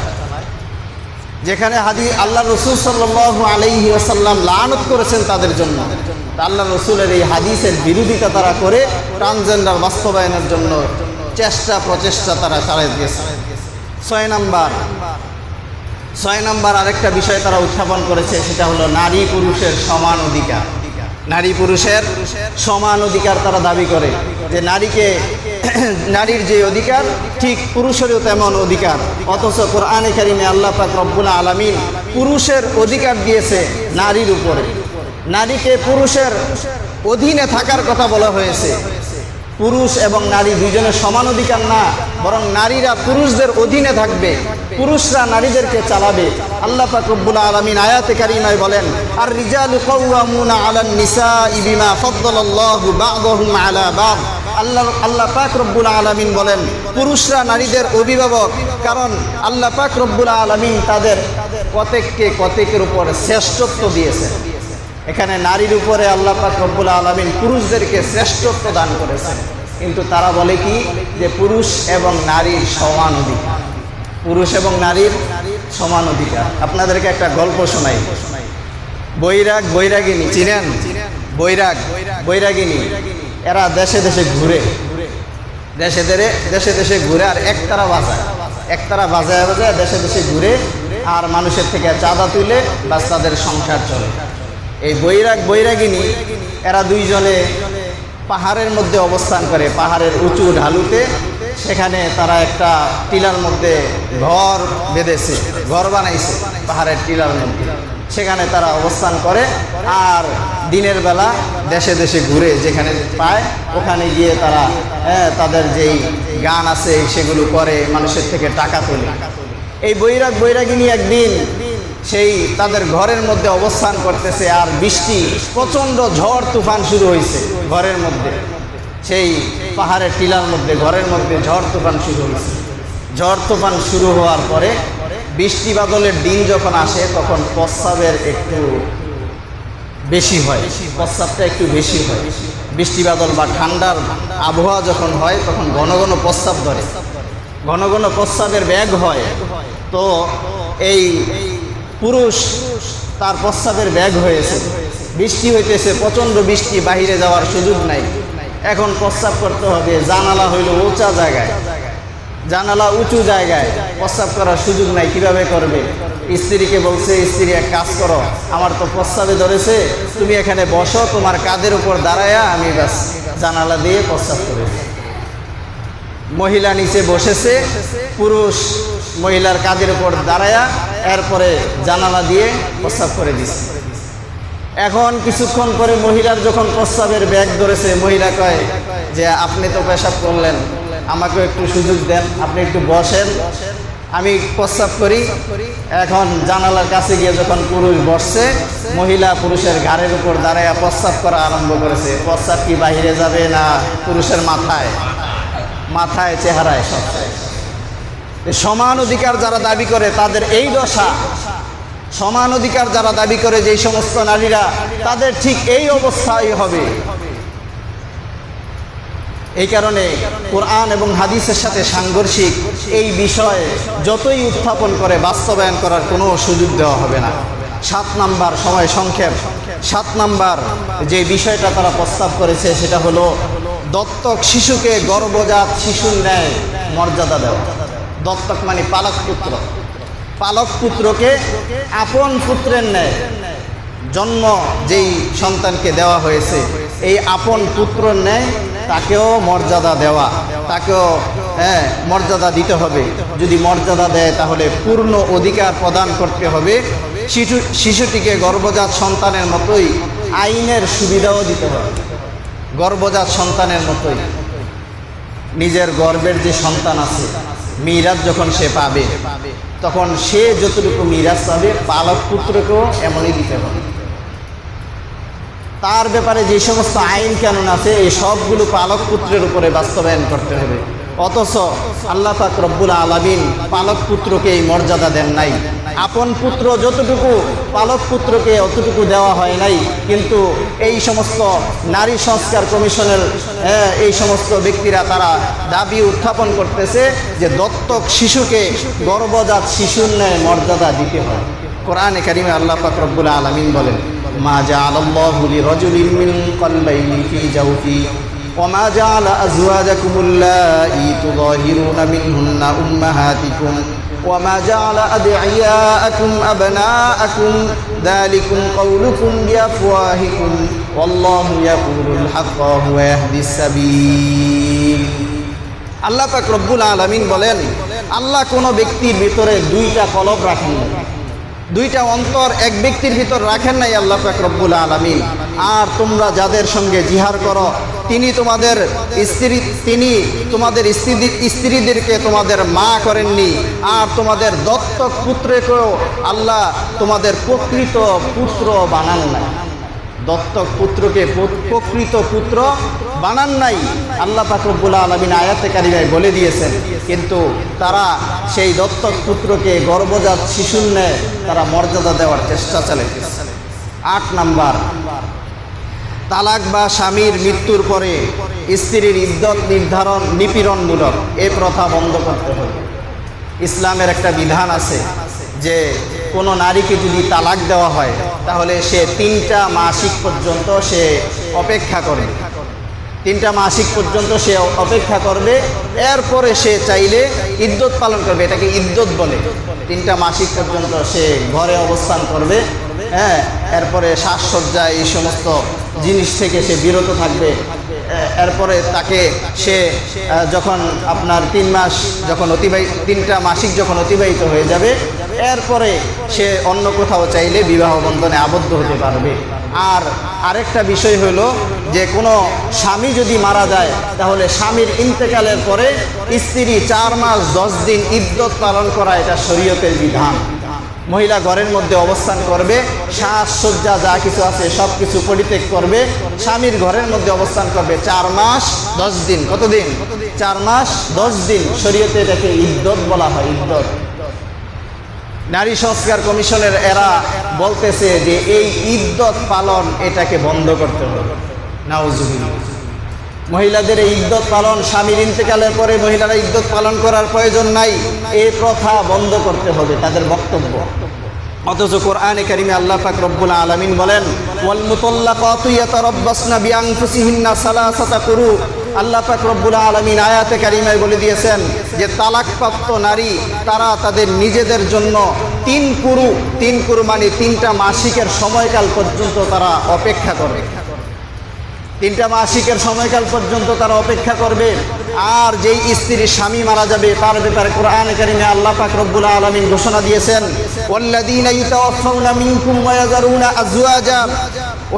C: যেখানে আল্লাহর রাসূল সাল্লাল্লাহু আলাইহি ওয়াসাল্লাম লানত করেছেন তাদের জন্য। আল্লাহর রাসূলের এই হাদিসের বিরোধিতা তারা করে ট্রান্সজেন্ডার বাস্তবায়নের জন্য প্রচেষ্টা তারা চালিয়ে দিয়েছে। 6 নম্বর আরেকটা বিষয় তারা উত্থাপন করেছে, সেটা হলো নারী পুরুষের সমান অধিকার। নারী পুরুষের সমান অধিকার তারা দাবি করে যে নারীর যে অধিকার ঠিক পুরুষেরও তেমন অধিকার। অথচ কোরআনে কারিমে আল্লাহ পাক রব্বুল আলামিন পুরুষের অধিকার দিয়েছে নারীর উপরে। নারীকে পুরুষের অধীনে থাকার কথা বলা হয়েছে। পুরুষ এবং নারী দুইজনের সমান অধিকার না, বরং নারীরা পুরুষদের অধীনে থাকবে, পুরুষরা নারীদেরকে চালাবে। আল্লাহ পাক রব্বুল আলামিন আয়াতে কারিমায় বলেন, আর রিজালু কাওয়ামুনা আলান নিসাই বিমা ফাদ্দালাল্লাহু বা'দাহুম আলা বা'দ। আল্লাহ পাক রব্বুল আলামিন বলেন, পুরুষরা নারীদের অভিভাবক, কারণ আল্লাহ পাক রব্বুল আলামিন তাদের কতেকের উপর শ্রেষ্ঠত্ব দিয়েছেন। এখানে নারীর উপরে আল্লাহ পাক রব্বুল আলামিন পুরুষদেরকে শ্রেষ্ঠত্ব দান করেছেন, কিন্তু তারা বলে কি যে পুরুষ এবং নারীর সমান অধিকার, পুরুষ এবং নারীর সমান অধিকার। আপনাদেরকে একটা গল্প শোনাই। বৈরাগিনী চিনেন? বৈরাগিনী এরা দেশে দেশে ঘুরে, দেশে দেশে ঘুরে আর একতারা বাজায় দেশে দেশে ঘুরে আর মানুষের থেকে চাঁদা তুলে বাস তাদের সংসার চলে। এই বৈরাগিনী এরা দুইজনে পাহাড়ের মধ্যে অবস্থান করে, পাহাড়ের উঁচু ঢালুতে। সেখানে তারা একটা টিলার মধ্যে ঘর বেঁধেছে, ঘর বানাইছে পাহাড়ের টিলার মধ্যে। সেখানে তারা অবস্থান করে আর দিনের বেলা দেশে দেশে ঘুরে, যেখানে পায় ওখানে গিয়ে তারা তাদের যেই গান আছে সেগুলো করে, মানুষের থেকে টাকা তোলে। এই বৈরাগিনী একদিন সেই তাদের ঘরের মধ্যে অবস্থান করতেছে আর বৃষ্টি, প্রচণ্ড ঝড় তুফান শুরু হয়েছে ঘরের মধ্যে। সেই পাহাড়ের টিলার মধ্যে ঘরের মধ্যে ঝড় তুফান শুরু হয়েছে। ঝড় তুফান শুরু হওয়ার পরে বৃষ্টি বাদলের দিন যখন আসে তখন প্রস্রাবের একটু বেশি হয়, প্রস্রাবটা একটু বেশি হয়। বৃষ্টি বাদল বা ঠান্ডার আবহাওয়া যখন হয় তখন ঘন ঘন প্রস্রাব ধরে, ঘন ঘন প্রস্রাবের ব্যাগ হয়। তো এই পুরুষ তার প্রস্রাবের ব্যাগ হয়েছে, বৃষ্টি হইতেছে, প্রচণ্ড বৃষ্টি, বাহিরে যাওয়ার সুযোগ নাই। এখন প্রস্রাব করতে হবে, জানালা হইল উঁচা জায়গায়, জানালা উঁচু জায়গায়, প্রস্রাব করার সুযোগ নাই, কিভাবে করবে? স্ত্রীকে বলছে, স্ত্রী এক কাজ করো, আমার তো প্রস্রাবে ধরেছে, তুমি এখানে বসো, তোমার কাঁধের উপর দাঁড়ায়া আমি বাস জানালা দিয়ে প্রস্রাব করেছি। মহিলা নিচে বসেছে, পুরুষ মহিলার কাঁধের উপর দাঁড়ায়া এরপরে জানালা দিয়ে প্রস্রাব করে দিছে। এখন কিছুক্ষণ পরে মহিলার যখন প্রস্রাবের ব্যাগ ধরেছে, মহিলা কয় যে আপনি তো পেশাব করলেন, আমাকেও একটু সুযোগ দেন, আপনি একটু বসেন, আমি প্রস্রাব করি। এখন জানালার কাছে গিয়ে যখন পুরুষ বসছে, মহিলা পুরুষের ঘাড়ের উপর দাঁড়ায়া প্রস্রাব করা আরম্ভ করেছে। প্রস্রাব কি বাহিরে যাবে না পুরুষের মাথায়, চেহারায় সব। সমান অধিকার যারা দাবি করে তাদের এই দশা। সমান অধিকার যারা দাবি করে যেই সমস্ত নারীরা, তাদের ঠিক এই অবস্থাই হবে। এই কারণে কোরআন এবং হাদিসের সাথে সাংঘর্ষিক এই বিষয়ে যতই উত্থাপন করে বাস্তবায়ন করার কোনো সুযোগ দেওয়া হবে না। 7 নাম্বার, সময় সংক্ষেপ, 7 নাম্বার যে বিষয়টা তারা প্রস্তাব করেছে সেটা হলো দত্তক শিশুকে গর্ভজাত শিশুর ন্যায় মর্যাদা দেওয়া। দত্তক মানে পালক পুত্র, পালক পুত্রকে আপন পুত্রের ন্যায় জন্ম যেই সন্তানকে দেওয়া হয়েছে এই আপন পুত্রের ন্যায় তাকেও মর্যাদা দেওয়া, তাকেও মর্যাদা দিতে হবে। যদি মর্যাদা দেয় তাহলে পূর্ণ অধিকার প্রদান করতে হবে। শিশুটিকে গর্ভজাত সন্তানের মতোই আইনের সুবিধাও দিতে হবে। গর্ভজাত সন্তানের মতোই নিজের গর্ভের যে সন্তান আছে মিরাজ যখন সে পাবে তখন সে যতটুকু মিরাজ পাবে পালক পুত্রকেও এমনই দিতে হবে। তার ব্যাপারে যে সমস্ত আইন কানুন আছে এই সবগুলো পালক পুত্রের উপরে বাস্তবায়ন করতে হবে। অথচ আল্লাহ পাক রব্বুল আলামিন পালক পুত্রকে এই মর্যাদা দেন নাই। আপন পুত্র যতটুকু পালক পুত্রকে অতটুকু দেওয়া হয় নাই। কিন্তু এই সমস্ত নারী সংস্কার কমিশনের এই সমস্ত ব্যক্তিরা তারা দাবি উত্থাপন করতেছে যে দত্তক শিশুকে গর্ভজাত শিশুর ন্যায় মর্যাদা দিতে হয়। কোরআনে কারিমে আল্লাহ পাক রব্বুল আলামিন বলেন, মা জাআলাল্লাহু লিরাজুলিন মিন কলবাইনি ফি জাওফি ওয়া মা জাআলা আজওয়াজাকুমুল লাঈ তুযাহিরুনা মিনহুন্না উম্মাহাতিকুম ওয়া মা জাআলা আদঈয়াআকুম আবনাআকুম যালিকুম কাওলুকুম বিআফওয়াহিকুম ওয়াল্লাহু ইয়াকুলুল হাক্কা ওয়া হুয়া ইয়াহদিস সাবিল। আল্লাহ পাক রব্বুল আলামিন বলেন, আল্লাহ কোনো ব্যক্তির ভিতরে 2টা কলব রাখেন না, 2টা অন্তর এক ব্যক্তির ভিতর রাখেন নাই আল্লাহ পাক রব্বুল আলামিন। আর তোমরা যাদের সঙ্গে জিহার করো তিনি তোমাদের স্ত্রীদেরকে তোমাদের মা করেননি। আর তোমাদের দত্তক পুত্রকেও আল্লাহ তোমাদের প্রকৃত পুত্র বানান নাই। দত্তক পুত্রকে প্রকৃত পুত্র বানান নাই আল্লাহ পাক রব্বুল আলামিন আয়াতে কারিমায় বলে দিয়েছেন। কিন্তু তারা সেই দত্তক পুত্রকে গর্ভজাত শিশুর ন্যায় তারা মর্যাদা দেওয়ার চেষ্টা চালাইতেছে। 8 নাম্বার, তালাক বা স্বামীর মৃত্যুর পরে স্ত্রীর ইদ্যত নির্ধারণ নিপীড়নমূলক এই প্রথা বন্ধ করতে হবে। ইসলামের একটা বিধান আছে যে কোনো নারীকে যদি তালাক দেওয়া হয় তাহলে সে 3টা মাসিক পর্যন্ত সে অপেক্ষা করবে। 3টা মাসিক পর্যন্ত সে অপেক্ষা করবে, এরপরে সে চাইলে ইদ্যত পালন করবে। এটাকে ইদ্যত বলে। 3টা মাসিক পর্যন্ত সে ঘরে অবস্থান করবে, এরপরে শ্বাসসজ্জা এই সমস্ত জিনিস থেকে সে বিরত থাকবে। এরপরে তাকে সে যখন আপনার 3টা মাসিক যখন অতিবাহিত হয়ে যাবে এরপরে সে অন্য কোথাও চাইলে বিবাহ বন্ধনে আবদ্ধ হতে পারবে। আর আরেকটা বিষয় হলো যে কোনো স্বামী যদি মারা যায় তাহলে স্বামীর ইন্তেকালের পরে স্ত্রী 4 মাস 10 দিন ইদ্যত পালন করা এটা শরীয়তের বিধান। মহিলা ঘরের মধ্যে অবস্থান করবে, শ্বাসসজ্জা যা কিছু আছে সব কিছু পরিত্যাগ করবে, স্বামীর ঘরের মধ্যে অবস্থান করবে 4 মাস 10 দিন। কতদিন? 4 মাস 10 দিন। শরীয়তে এটাকে ইদ্যত বলা হয়, ইদ্যত। নারী সংস্কার কমিশনের এরা বলতেছে যে এই ইদ্যত পালন এটাকে বন্ধ করতে হবে। নাউজুবিল্লাহ। মহিলাদের ইদ্যত পালন, স্বামীর ইন্তেকালের পরে মহিলারা ইদ্যত পালন করার প্রয়োজন নাই, এই প্রথা বন্ধ করতে হবে তাদের বক্তব্য। অথচ কোরআনে কারিমে আল্লাহ পাক রব্বুল আলামিন বলেন, ওয়াল মুতাল্লাকাতু ইয়াতারাব্বাসনা বিআনফুসিহিন্না সালাসাতা কুরু। আল্লাহ পাক রব্বুল আলামিন আয়াতে কারিমায় বলে দিয়েছেন যে তালাকপ্রাপ্ত নারী তারা তাদের নিজেদের জন্য 3 কুরু মানে 3টা মাসিকের সময়কাল পর্যন্ত তারা অপেক্ষা করবে। 3টা মাসিকের সময়কাল পর্যন্ত তারা অপেক্ষা করবে। আর যেই স্ত্রীর স্বামী মারা যাবে তার ব্যাপারে কোরআনে কারিমে আল্লাহ পাক রব্বুল আলামিন ঘোষণা দিয়েছেন, ওয়াল্লাযীনা ইউতাওয়াফাউনা মিনকুম ওয়া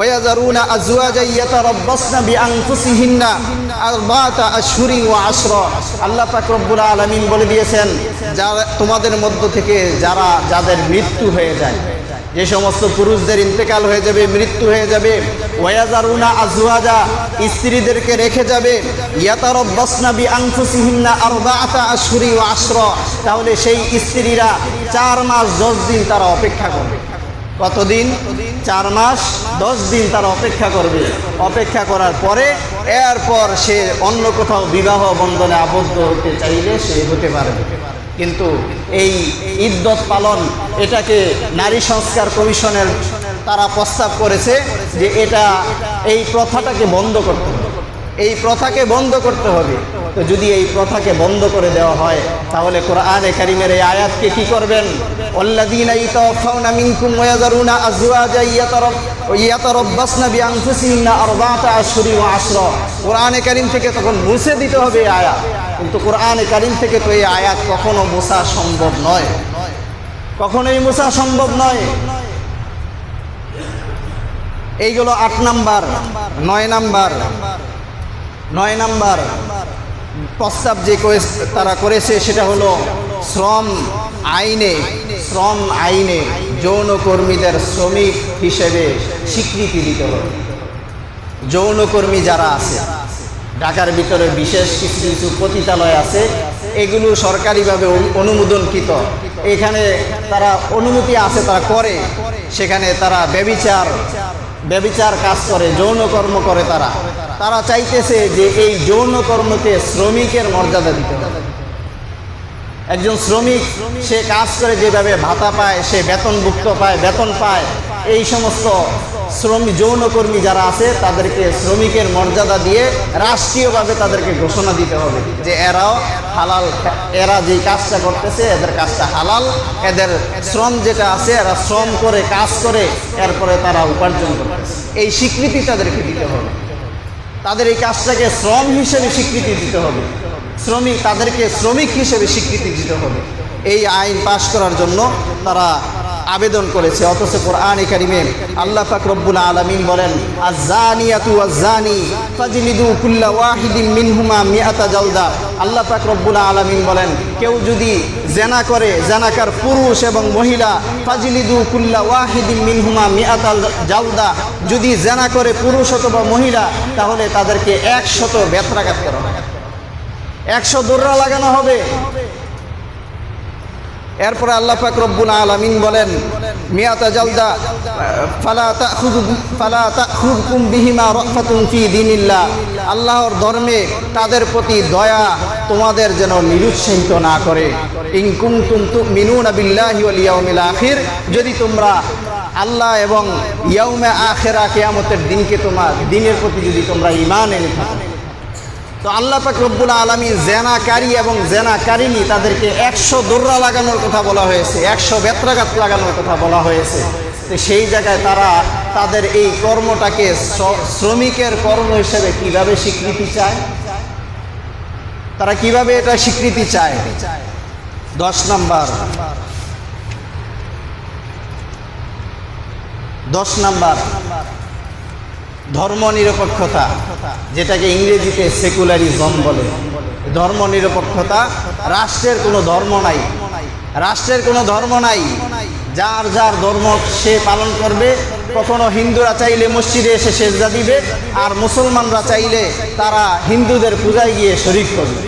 C: ইয়াযারুনা আজওয়াজা ইয়াতারাব্বাসনা বিআনফুসিহিন্না আরবাআতা আশহুরিন ওয়া আশরা। আল্লাহ পাক রব্বুল আলামিন বলে দিয়েছেন যারা তোমাদের মধ্য থেকে যাদের মৃত্যু হয়ে যায়, যে সমস্ত পুরুষদের ইন্তেকাল হয়ে যাবে, মৃত্যু হয়ে যাবে, ওয়াযারুনা আজওয়াজা স্ত্রীদেরকে রেখে যাবে, ইয়াতারাব্বাসনা বিআনফুসিহিন্না আরবাআতা আশহুরি ওয়া আশরা, তাহলে সেই স্ত্রীরা 4 মাস 10 দিন তারা অপেক্ষা করবে। কতদিন? 4 মাস 10 দিন তারা অপেক্ষা করবে। অপেক্ষা করার পরে এরপর সে অন্য কোথাও বিবাহ বন্ধনে আবদ্ধ হতে চাইলে সে হতে পারবে। কিন্তু এই ইদ্যত পালন, এটাকে নারী সংস্কার কমিশনের তারা প্রস্তাব করেছে যে এই প্রথাটাকে বন্ধ করতে হবে, এই প্রথাকে বন্ধ করতে হবে। তো যদি এই প্রথাকে বন্ধ করে দেওয়া হয় তাহলে কোরআনে কারীমের এই আয়াতকে কি করবেন? ওয়াল্লাযীনা ইয়াতাওয়াফাউনা মিনকুম ওয়া ইয়াযারুনা আযওয়াজা ইয়াতারাব্বাসনা বিআনফুসিহিন্না আরবাআতা আশহুরিন ওয়া আশরা। কোরআনে কারীম থেকে তখন মুছে দিতে হবে এই আয়াত। কিন্তু কোরআনে কারীম থেকে তো এই আয়াত কখনো মুছা সম্ভব নয়, কখনোই মুছা সম্ভব নয়। এইগুলো 8 নাম্বার। 9 নাম্বার প্রস্তাব যে তারা করেছে সেটা হলো শ্রম আইনে যৌনকর্মীদের শ্রমিক হিসেবে স্বীকৃতি দিতে হবে। যৌনকর্মী যারা আছে, ঢাকার ভিতরে বিশেষ কিছু কিছু পতিতালয় আছে, এগুলো সরকারিভাবে অনুমোদনকৃত। এখানে তারা অনুমতি আছে, তারা করে, সেখানে তারা ব্যভিচার কাজ করে, যৌনকর্ম করে। তারা চাইতেছে যে এই যৌনকর্মকে শ্রমিকের মর্যাদা দিতে হবে। একজন শ্রমিক সে কাজ করে যেভাবে ভাতা পায়, সে বেতন পায়, এই সমস্ত যৌনকর্মী যারা আছে তাদেরকে শ্রমিকের মর্যাদা দিয়ে রাষ্ট্রীয়ভাবে তাদেরকে ঘোষণা দিতে হবে যে এরাও হালাল, এরা যেই কাজটা করতেছে এদের কাজটা হালাল, এদের শ্রম যেটা আছে এরা শ্রম করে কাজ করে এরপরে তারা উপার্জন করতেছে, এই স্বীকৃতি তাদেরকে দিতে হবে। তাদের এই কাজটাকে শ্রম হিসেবে স্বীকৃতি দিতে হবে, তাদেরকে শ্রমিক হিসেবে স্বীকৃতি দিতে হবে। এই আইন পাশ করার জন্য তারা আবেদন করেছে। অথচ কোরআনে কারীমে আল্লাহ পাক রব্বুল আলামিন বলেন, আয-যানিয়াতু ওয়াজ-যানি ফাজলিদু কুল্লা ওয়াহিদিন মিনহুমা মিআতা জালদা। আল্লাহ পাক রব্বুল আলামিন বলেন, কেউ যদি জেনা করে, জেনাকার পুরুষ এবং মহিলা, ফাজলিদু কুল্লা ওয়াহিদিন মিনহুমা মিআতা জালদা, যদি জেনা করে পুরুষ অথবা মহিলা তাহলে তাদেরকে 100 বেত্রাঘাত করা হবে, 100 দোররা লাগানো হবে। এরপরে আল্লাহ পাক রব্বুল আলামিন বলেন, মিয়াতা জালদা ফালা তাখুযকুম বিহিমা রাফাতুন ফি দীনিল্লাহ। আল্লাহর ধর্মে তাদের প্রতি দয়া তোমাদের যেন নিরুৎসাহিত না করে। ইন কুনতুম তুমিনুনা বিল্লাহি ওয়াল ইয়াউমিল আখির, যদি তোমরা আল্লাহ এবং ইয়াউমে আখিরা কিয়ামতের দিনকে দিনের প্রতি যদি তোমরা ঈমান এনে থাকো। তো আল্লাহ পাক রব্বুল আলামিন জেনাকারী এবং জেনাকারিনী তাদেরকে 100 দোররা লাগানোর কথা বলা হয়েছে, 100 বেত্রাঘাত লাগানোর কথা বলা হয়েছে। তো সেই জায়গায় তারা তাদের এই কর্মটাকে শ্রমিকের কর্ম হিসেবে কিভাবে স্বীকৃতি চায়? তারা কিভাবে এটা স্বীকৃতি চায়? 10 নাম্বার ধর্মনিরপেক্ষতা, যেটাকে ইংরেজিতে সেকুলারিজম বলে। ধর্মনিরপেক্ষতা, রাষ্ট্রের কোনো ধর্ম নাই, যার যার ধর্ম সে পালন করবে। কখনো হিন্দুরা চাইলে মসজিদে এসে সেজদা দিবে, আর মুসলমানরা চাইলে তারা হিন্দুদের পূজায় গিয়ে শরীক করবে।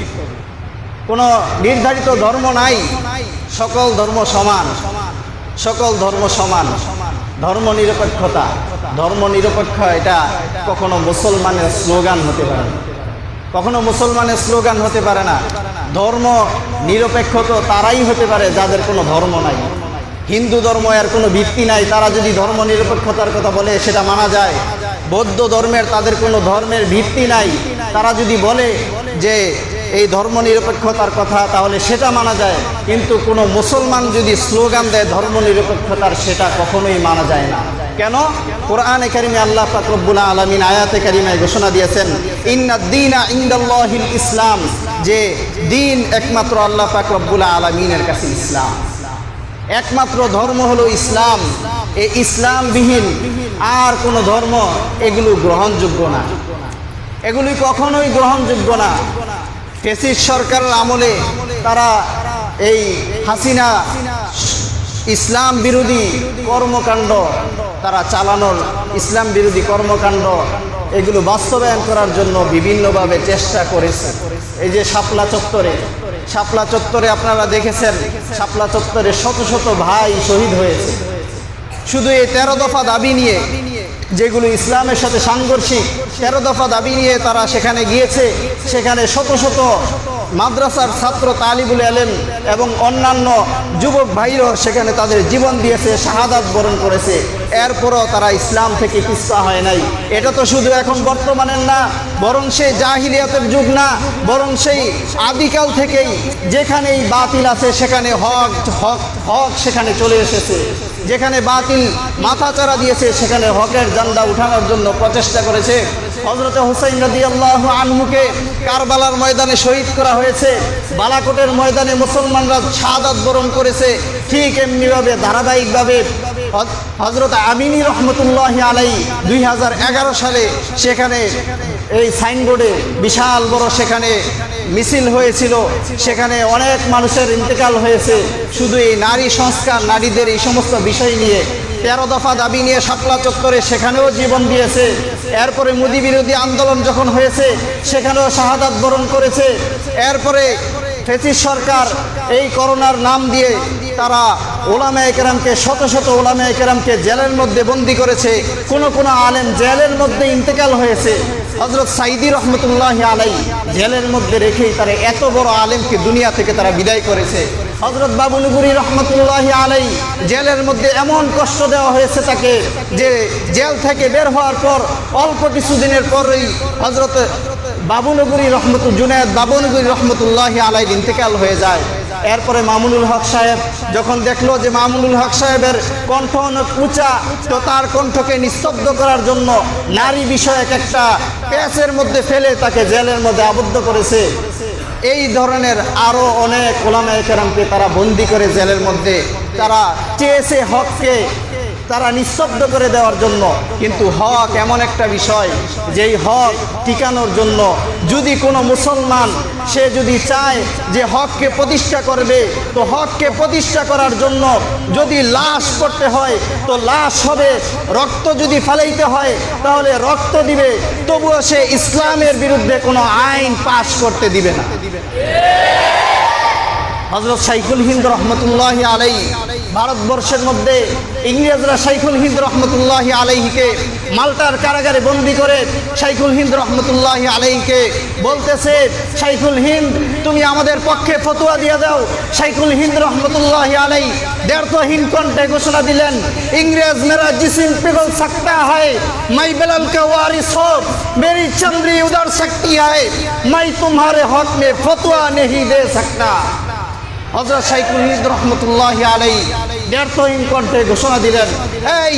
C: কোনো নির্ধারিত ধর্ম নাই, সকল ধর্ম সমান। ধর্মনিরপেক্ষ এটা কখনো মুসলমানের স্লোগান হতে পারে না, ধর্ম নিরপেক্ষ তো তারাই হতে পারে যাদের কোনো ধর্ম নাই। হিন্দু ধর্ম এর কোনো ভিত্তি নাই, তারা যদি ধর্ম নিরপেক্ষতার কথা বলে সেটা মানা যায়। বৌদ্ধ ধর্মের তাদের কোনো ধর্মের ভিত্তি নাই, তারা যদি বলে যে এই ধর্ম নিরপেক্ষতার কথা তাহলে সেটা মানা যায়। কিন্তু কোনো মুসলমান যদি স্লোগান দেয় ধর্ম নিরপেক্ষতার, সেটা কখনোই মানা যায় না। কেন? কোরআনে কারীমে আল্লাহ পাক রব্বুল আলামিন আয়াতে কারীমায় ঘোষণা দিয়েছেন, ইন্নাদ-দীনা ইনদাল্লাহিল ইসলাম, যে দিন একমাত্র আল্লাহ পাক রব্বুল আলামিনের কাছে ইসলাম। একমাত্র ধর্ম হলো ইসলাম। এই ইসলামবিহীন আর কোনো ধর্ম এগুলো গ্রহণযোগ্য না, এগুলি কখনোই গ্রহণযোগ্য না। ফ্যাসিস্ট সরকারের আমলে তারা এই হাসিনা ইসলাম বিরোধী কর্মকাণ্ড তারা চালানোর, ইসলাম বিরোধী কর্মকাণ্ড এগুলো বাস্তবায়ন করার জন্য বিভিন্নভাবে চেষ্টা করেছে। এই যে শাপলা চত্বরে আপনারা দেখেছেন, শাপলা চত্বরে শত শত ভাই শহীদ হয়েছে। শুধু এই 13 দফা দাবি নিয়ে, যেগুলো ইসলামের সাথে সাংঘর্ষিক 13 দফা দাবি নিয়ে তারা সেখানে গিয়েছে। সেখানে শত শত মাদ্রাসার ছাত্র, তালিবুল ইলম এবং অন্যান্য যুবক ভাইরাও সেখানে তাদের জীবন দিয়েছে, শাহাদাত বরণ করেছে। এরপরও তারা ইসলাম থেকে পিছপা হয় নাই। এটা তো শুধু এখন বর্তমানের না, বরং সেই জাহিলিয়াতের যুগ না, বরং সেই আদিকাল থেকেই যেখানেই বাতিল আছে সেখানে হক হক হক সেখানে চলে এসেছে। যেখানে বাতিল মাথাচাড়া দিয়েছে সেখানে হকের ঝান্ডা উঠানোর জন্য প্রচেষ্টা করেছে। হযরত হুসাইন রাদিয়াল্লাহু আনহুকে কারবালার ময়দানে শহীদ করা হয়েছে, বালাকোটের ময়দানে মুসলমানরা শাহাদাত বরণ করেছে। ঠিক এমনিভাবে ধারাবাহিকভাবে হযরত আমিনী রহমতুল্লাহি আলাইহি 2011 সালে সেখানে এই সাইনবোর্ডে বিশাল বড় সেখানে মিছিল হয়েছিল, সেখানে অনেক মানুষের ইন্তেকাল হয়েছে। শুধু এই নারী সংস্কার, নারীদের এই সমস্ত বিষয় নিয়ে 13 দফা দাবি নিয়ে শাপলা চত্বরে সেখানেও জীবন দিয়েছে। এরপরে মোদি বিরোধী আন্দোলন যখন হয়েছে সেখানেও শাহাদাত বরণ করেছে। এরপরে ফ্যাসিস্ট সরকার এই করোনার নাম দিয়ে তারা ওলামায়ে কেরামকে, শত শত ওলামায়ে কেরামকে জেলের মধ্যে বন্দী করেছে। কোন আলেম জেলের মধ্যে ইন্তেকাল হয়েছে। হযরত সাইদি রহমতুল্লাহি আলাইহি জেলের মধ্যে রেখেই তারা এত বড় আলেমকে দুনিয়া থেকে তারা বিদায় করেছে। হযরত বাবুনগরী রহমতুল্লাহি আলাইহি জেলের মধ্যে এমন কষ্ট দেওয়া হয়েছে তাকে যে জেল থেকে বের হওয়ার পর অল্প কিছুদিনের পরই হযরত জুনায়েদ বাবুনগরী রহমতুল্লাহি আলাইহির ইন্তেকাল হয়ে যায়। এরপরে মামুনুল হক সাহেব যখন দেখলো যে মামুনুল হক সাহেবের কণ্ঠ অনেক উঁচা, তো তার কণ্ঠকে নিস্তব্ধ করার জন্য নারী বিষয়ক একটা প্যাচের মধ্যে ফেলে তাকে জেলের মধ্যে আবদ্ধ করেছে। এই ধরনের আরও অনেক ওলামায়ে কেরামকে তারা বন্দী করে জেলের মধ্যে। তারা চেয়েছে হককে তারা নিস্তব্ধ করে দেওয়ার জন্য, কিন্তু হক এমন একটা বিষয় যেই হক টিকানোর জন্য যদি কোনো মুসলমান সে যদি চায় যে হককে প্রতিষ্ঠা করবে, তো হককে প্রতিষ্ঠা করার জন্য যদি লাশ করতে হয় তো লাশ হবে, রক্ত যদি ফালাইতে হয় তাহলে রক্ত দিবে, তবুও সে ইসলামের বিরুদ্ধে কোনো আইন পাশ করতে দিবে না। হযরত শাইখুল হিন্দ রহমতুল্লাহি আলাইহি ভারতবর্ষের মধ্যে ইংরেজরা শাইখুল হিন্দ রহমতুল্লাহি আলাইহিকে মাল্টার কারাগারে বন্দী করে শাইখুল হিন্দ রহমতুল্লাহি আলাইহিকে বলতেছে, শাইখুল হিন্দ তুমি আমাদের পক্ষে ফতোয়া দিয়ে দাও। শাইখুল হিন্দ রহমতুল্লাহি আলাইহি দ্ব্যর্থহীন কণ্ঠে ঘোষণা দিলেন, ইংরেজ মেরা জিসিম পিঘল सकता है, मैं बेलाल का वारिस हूं, मेरी चमड़ी उधर सकती है, मैं तुम्हारे हक में फतवा नहीं दे सकता। হযরত শাইখুল হিন্দ রহমতুল্লাহি আলাইহি ব্যর্থহীন কণ্ঠে ঘোষণা দিলেন, এই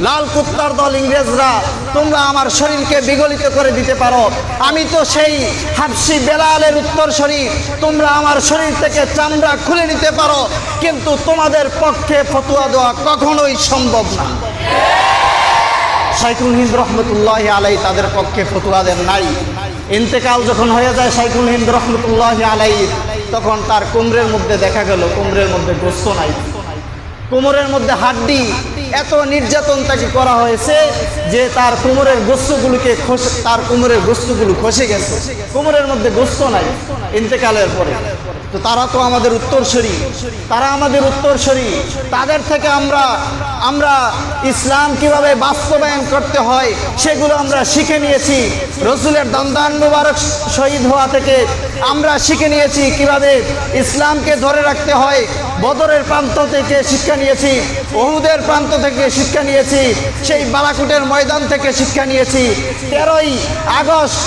C: লাল কুত্তার দল ইংরেজরা, তোমরা আমার শরীরকে বিগলিত করে দিতে পারো, আমি তো সেই হাবশি বেলালের উত্তরসূরি, তোমরা আমার শরীর থেকে চামড়া খুলে নিতে পারো, কিন্তু তোমাদের পক্ষে ফতোয়া দেওয়া কখনোই সম্ভব না। শাইখুল হিন্দ রহমতুল্লাহি আলাইহি তাদের পক্ষে ফতোয়া দেন নাই। ইন্তেকাল যখন হয়ে যায় শাইখুল হিন্দ রহমতুল্লাহি আলাইহি, তখন তার কোমরের মধ্যে দেখা গেল কোমরের মধ্যে গোস্ত নাই, কোমরের মধ্যে হাড্ডি। এত নির্যাতন তাকে করা হয়েছে যে তার কোমরের গোস্তগুলো খসে গেছে, কোমরের মধ্যে গোস্ত নাই ইন্তেকালের পরে। তো তারা তো আমাদের উত্তরসূরি, তাদের থেকে আমরা ইসলাম কিভাবে বাস্তবায়ন করতে হয় সেগুলো আমরা শিখে নিয়েছি। রসুলের দন্দান মুবারক শহীদ হওয়া থেকে আমরা শিখে নিয়েছি কিভাবে ইসলামকে ধরে রাখতে হয়। বদরের প্রান্ত থেকে শিক্ষা নিয়েছি, উহুদের প্রান্ত থেকে শিক্ষা নিয়েছি, সেই বালাকোটের ময়দান থেকে শিক্ষা নিয়েছি। 13ই আগস্ট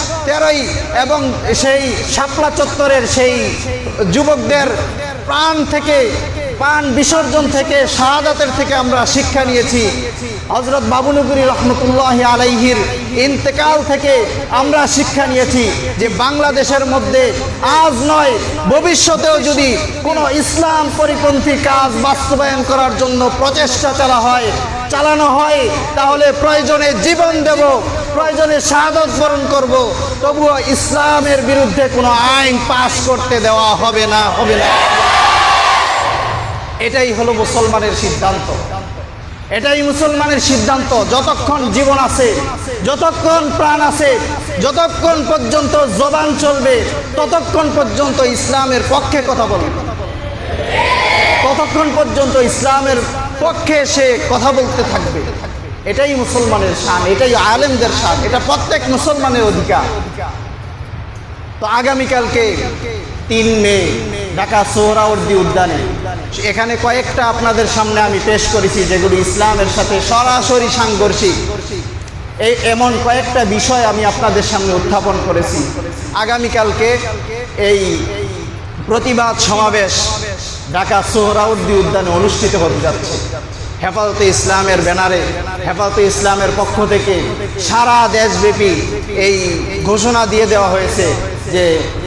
C: এবং সেই শাপলা চত্বরের সেই যুবকদের প্রাণ বিসর্জন থেকে, শাহাদাতের থেকে আমরা শিক্ষা নিয়েছি। হযরত বাবুনগরী রহমতুল্লাহি আলাইহির ইন্তেকাল থেকে আমরা শিক্ষা নিয়েছি যে বাংলাদেশের মধ্যে আজ নয় ভবিষ্যতেও যদি কোনো ইসলাম পরিপন্থী কাজ বাস্তবায়ন করার জন্য প্রচেষ্টা চালানো হয় তাহলে প্রয়োজনে জীবন দেব, প্রয়োজনে শাহাদাত বরণ করব, তবুও ইসলামের বিরুদ্ধে কোনো আইন পাশ করতে দেওয়া হবে না। এটাই হলো মুসলমানের সিদ্ধান্ত, এটাই মুসলমানের সিদ্ধান্ত। যতক্ষণ জীবন আছে, যতক্ষণ প্রাণ আছে, যতক্ষণ পর্যন্ত জবান চলবে, ততক্ষণ পর্যন্ত ইসলামের পক্ষে কথা বলবে, ততক্ষণ পর্যন্ত ইসলামের পক্ষে সে কথা বলতে থাকবে। এটাই মুসলমানের শান, এটাই আলেমদের শান, এটা প্রত্যেক মুসলমানের অধিকার। তো আগামীকালকে 3 মে ঢাকা সোহরাওয়ার্দী উদ্যানে এখানে কয়েকটা আপনাদের সামনে আমি পেশ করেছি যেগুলো ইসলামের সাথে সরাসরি সাংঘর্ষিক। এমন কয়েকটা বিষয় আমি আপনাদের সামনে উত্থাপন করেছি। আগামীকালকে এই প্রতিবাদ সমাবেশ ঢাকা সোহরাওয়ার্দী উদ্যানে অনুষ্ঠিত হতে যাচ্ছে। হেফাজতে ইসলামের ব্যানারে, হেফাজতে ইসলামের পক্ষ থেকে সারা দেশব্যাপী এই ঘোষণা দিয়ে দেওয়া হয়েছে যে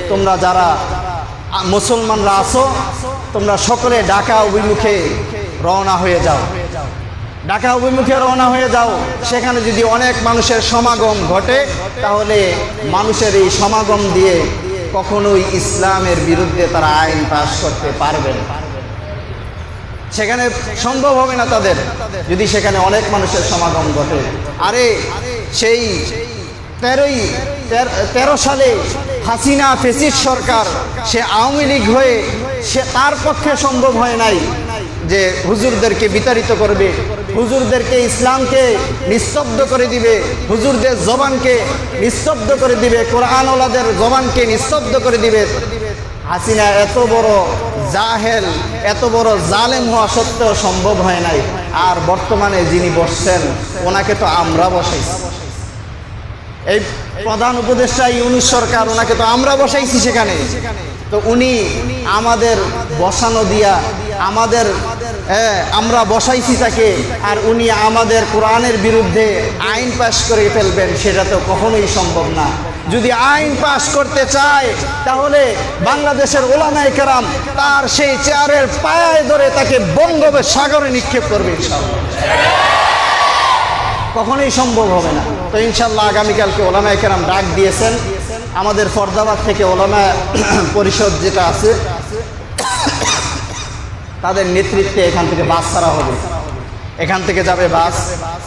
C: তোমরা যারা মুসলমানরা আছো তোমরা সকলে ঢাকা অভিমুখে রওনা হয়ে যাও, ঢাকা অভিমুখে রওনা হয়ে যাও। সেখানে যদি অনেক মানুষের সমাগম ঘটে তাহলে মানুষের এই সমাগম দিয়ে কখনোই ইসলামের বিরুদ্ধে তারা আইন পাস করতে পারবে না। সেখানে সম্ভব হবে না তাদের, যদি সেখানে অনেক মানুষের সমাগম ঘটে। আরে সেই 13 সালে হাসিনা ফেসিস্ট সরকার, সে আওয়ামী লীগ হয়ে সে তার পক্ষে সম্ভব হয় নাই যে হুজুরদেরকে বিতাড়িত করবে, হুজুরদেরকে ইসলামকে নিস্তব্ধ করে দিবে, হুজুরদের জবানকে নিস্তব্ধ করে দিবে, কোরআনওয়ালাদের জবানকে নিস্তব্ধ করে দিবে। হাসিনা এত বড় জাহেল, এত বড় জালেম হওয়া সত্ত্বেও সম্ভব হয় নাই। আর বর্তমানে যিনি বসছেন ওনাকে তো আমরা বসাইছি, এই প্রধান উপদেষ্টা ইউনূস সরকার, ওনাকে তো আমরা বসাইছি সেখানে। তো উনি আমাদের বসানো দিয়া আমাদের আমরা বসাইছি তাকে, আর উনি আমাদের কোরআনের বিরুদ্ধে আইন পাশ করে ফেলবেন, সেটা তো কখনোই সম্ভব না। যদি আইন পাশ করতে চায় তাহলে বাংলাদেশের ওলামায়ে কেরাম তার সেই চেয়ারের পায়ে ধরে তাকে বঙ্গোপসাগরে নিক্ষেপ করবে, ইনশাআল্লাহ। কখনোই সম্ভব হবে না। তো ইনশাআল্লাহ আগামীকালকে ওলামায়ে কেরাম ডাক দিয়েছেন। আমাদের ফরদাবাদ থেকে ওলামা পরিষদ যেটা আছে তাদের নেতৃত্বে এখান থেকে বাস ছাড়া হবে। এখান থেকে যাবে বাস,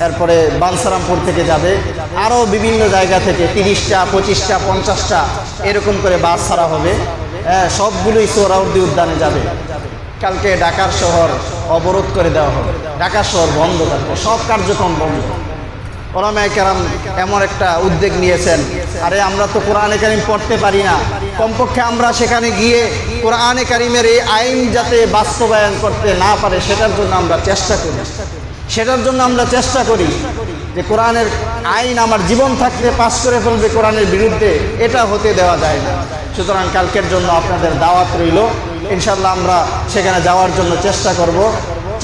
C: এরপরে বানসারামপুর থেকে যাবে, আরও বিভিন্ন জায়গা থেকে 30টা 25টা 50টা এরকম করে বাস ছাড়া হবে। সবগুলোই সোহরাওয়ার্দী উদ্যানে যাবে। কালকে ঢাকার শহর অবরোধ করে দেওয়া হবে, ঢাকা শহর বন্ধ থাকবে, সব কার্যক্রম বন্ধ। ওলামায়ে কেরাম এমন একটা উদ্যোগ নিয়েছেন, আরে আমরা তো কোরআনে কারিম পড়তে পারি না, কমপক্ষে আমরা সেখানে গিয়ে কোরআনে কারিমের এই আইন যাতে বাস্তবায়ন করতে না পারে সেটার জন্য আমরা চেষ্টা করি যে কোরআনের আইন আমার জীবন থাকতে পাস করে ফেলবে কোরআনের বিরুদ্ধে, এটা হতে দেওয়া যায় না। সুতরাং কালকের জন্য আপনাদের দাওয়াত রইল। ইনশাল্লাহ আমরা সেখানে যাওয়ার জন্য চেষ্টা করব।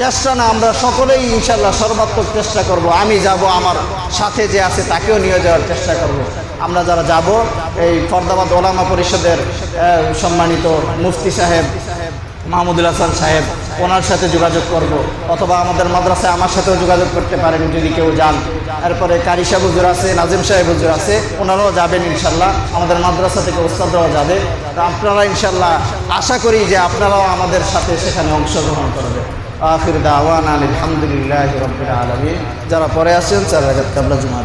C: চেষ্টা না, আমরা সকলেই ইনশাল্লাহ সর্বাত্মক চেষ্টা করব। আমি যাব, আমার সাথে যে আছে তাকেও নিয়ে যাওয়ার চেষ্টা করব। আমরা যারা যাব, এই ফরদাবাদ ওলামা পরিষদের সম্মানিত মুফতি সাহেব মাহমুদুল হাসান সাহেব, ওনার সাথে যোগাযোগ করব, অথবা আমাদের মাদ্রাসায় আমার সাথেও যোগাযোগ করতে পারেন যদি কেউ যান। এরপরে কারি সাহেব হুজুর আছে, নাজিম সাহেব হুজুর আছে, ওনারাও যাবেন ইনশাল্লাহ। আমাদের মাদ্রাসা থেকে ওস্তাদরাও যাবে। তো আপনারা ইনশাল্লাহ আশা করি যে আপনারাও আমাদের সাথে সেখানে অংশগ্রহণ করবেন। আখির দাওয়ানা আলহামদুলিল্লাহি রাব্বিল আলামিন। যারা পরে আসেন 4 রাকাত কাবলা জুমা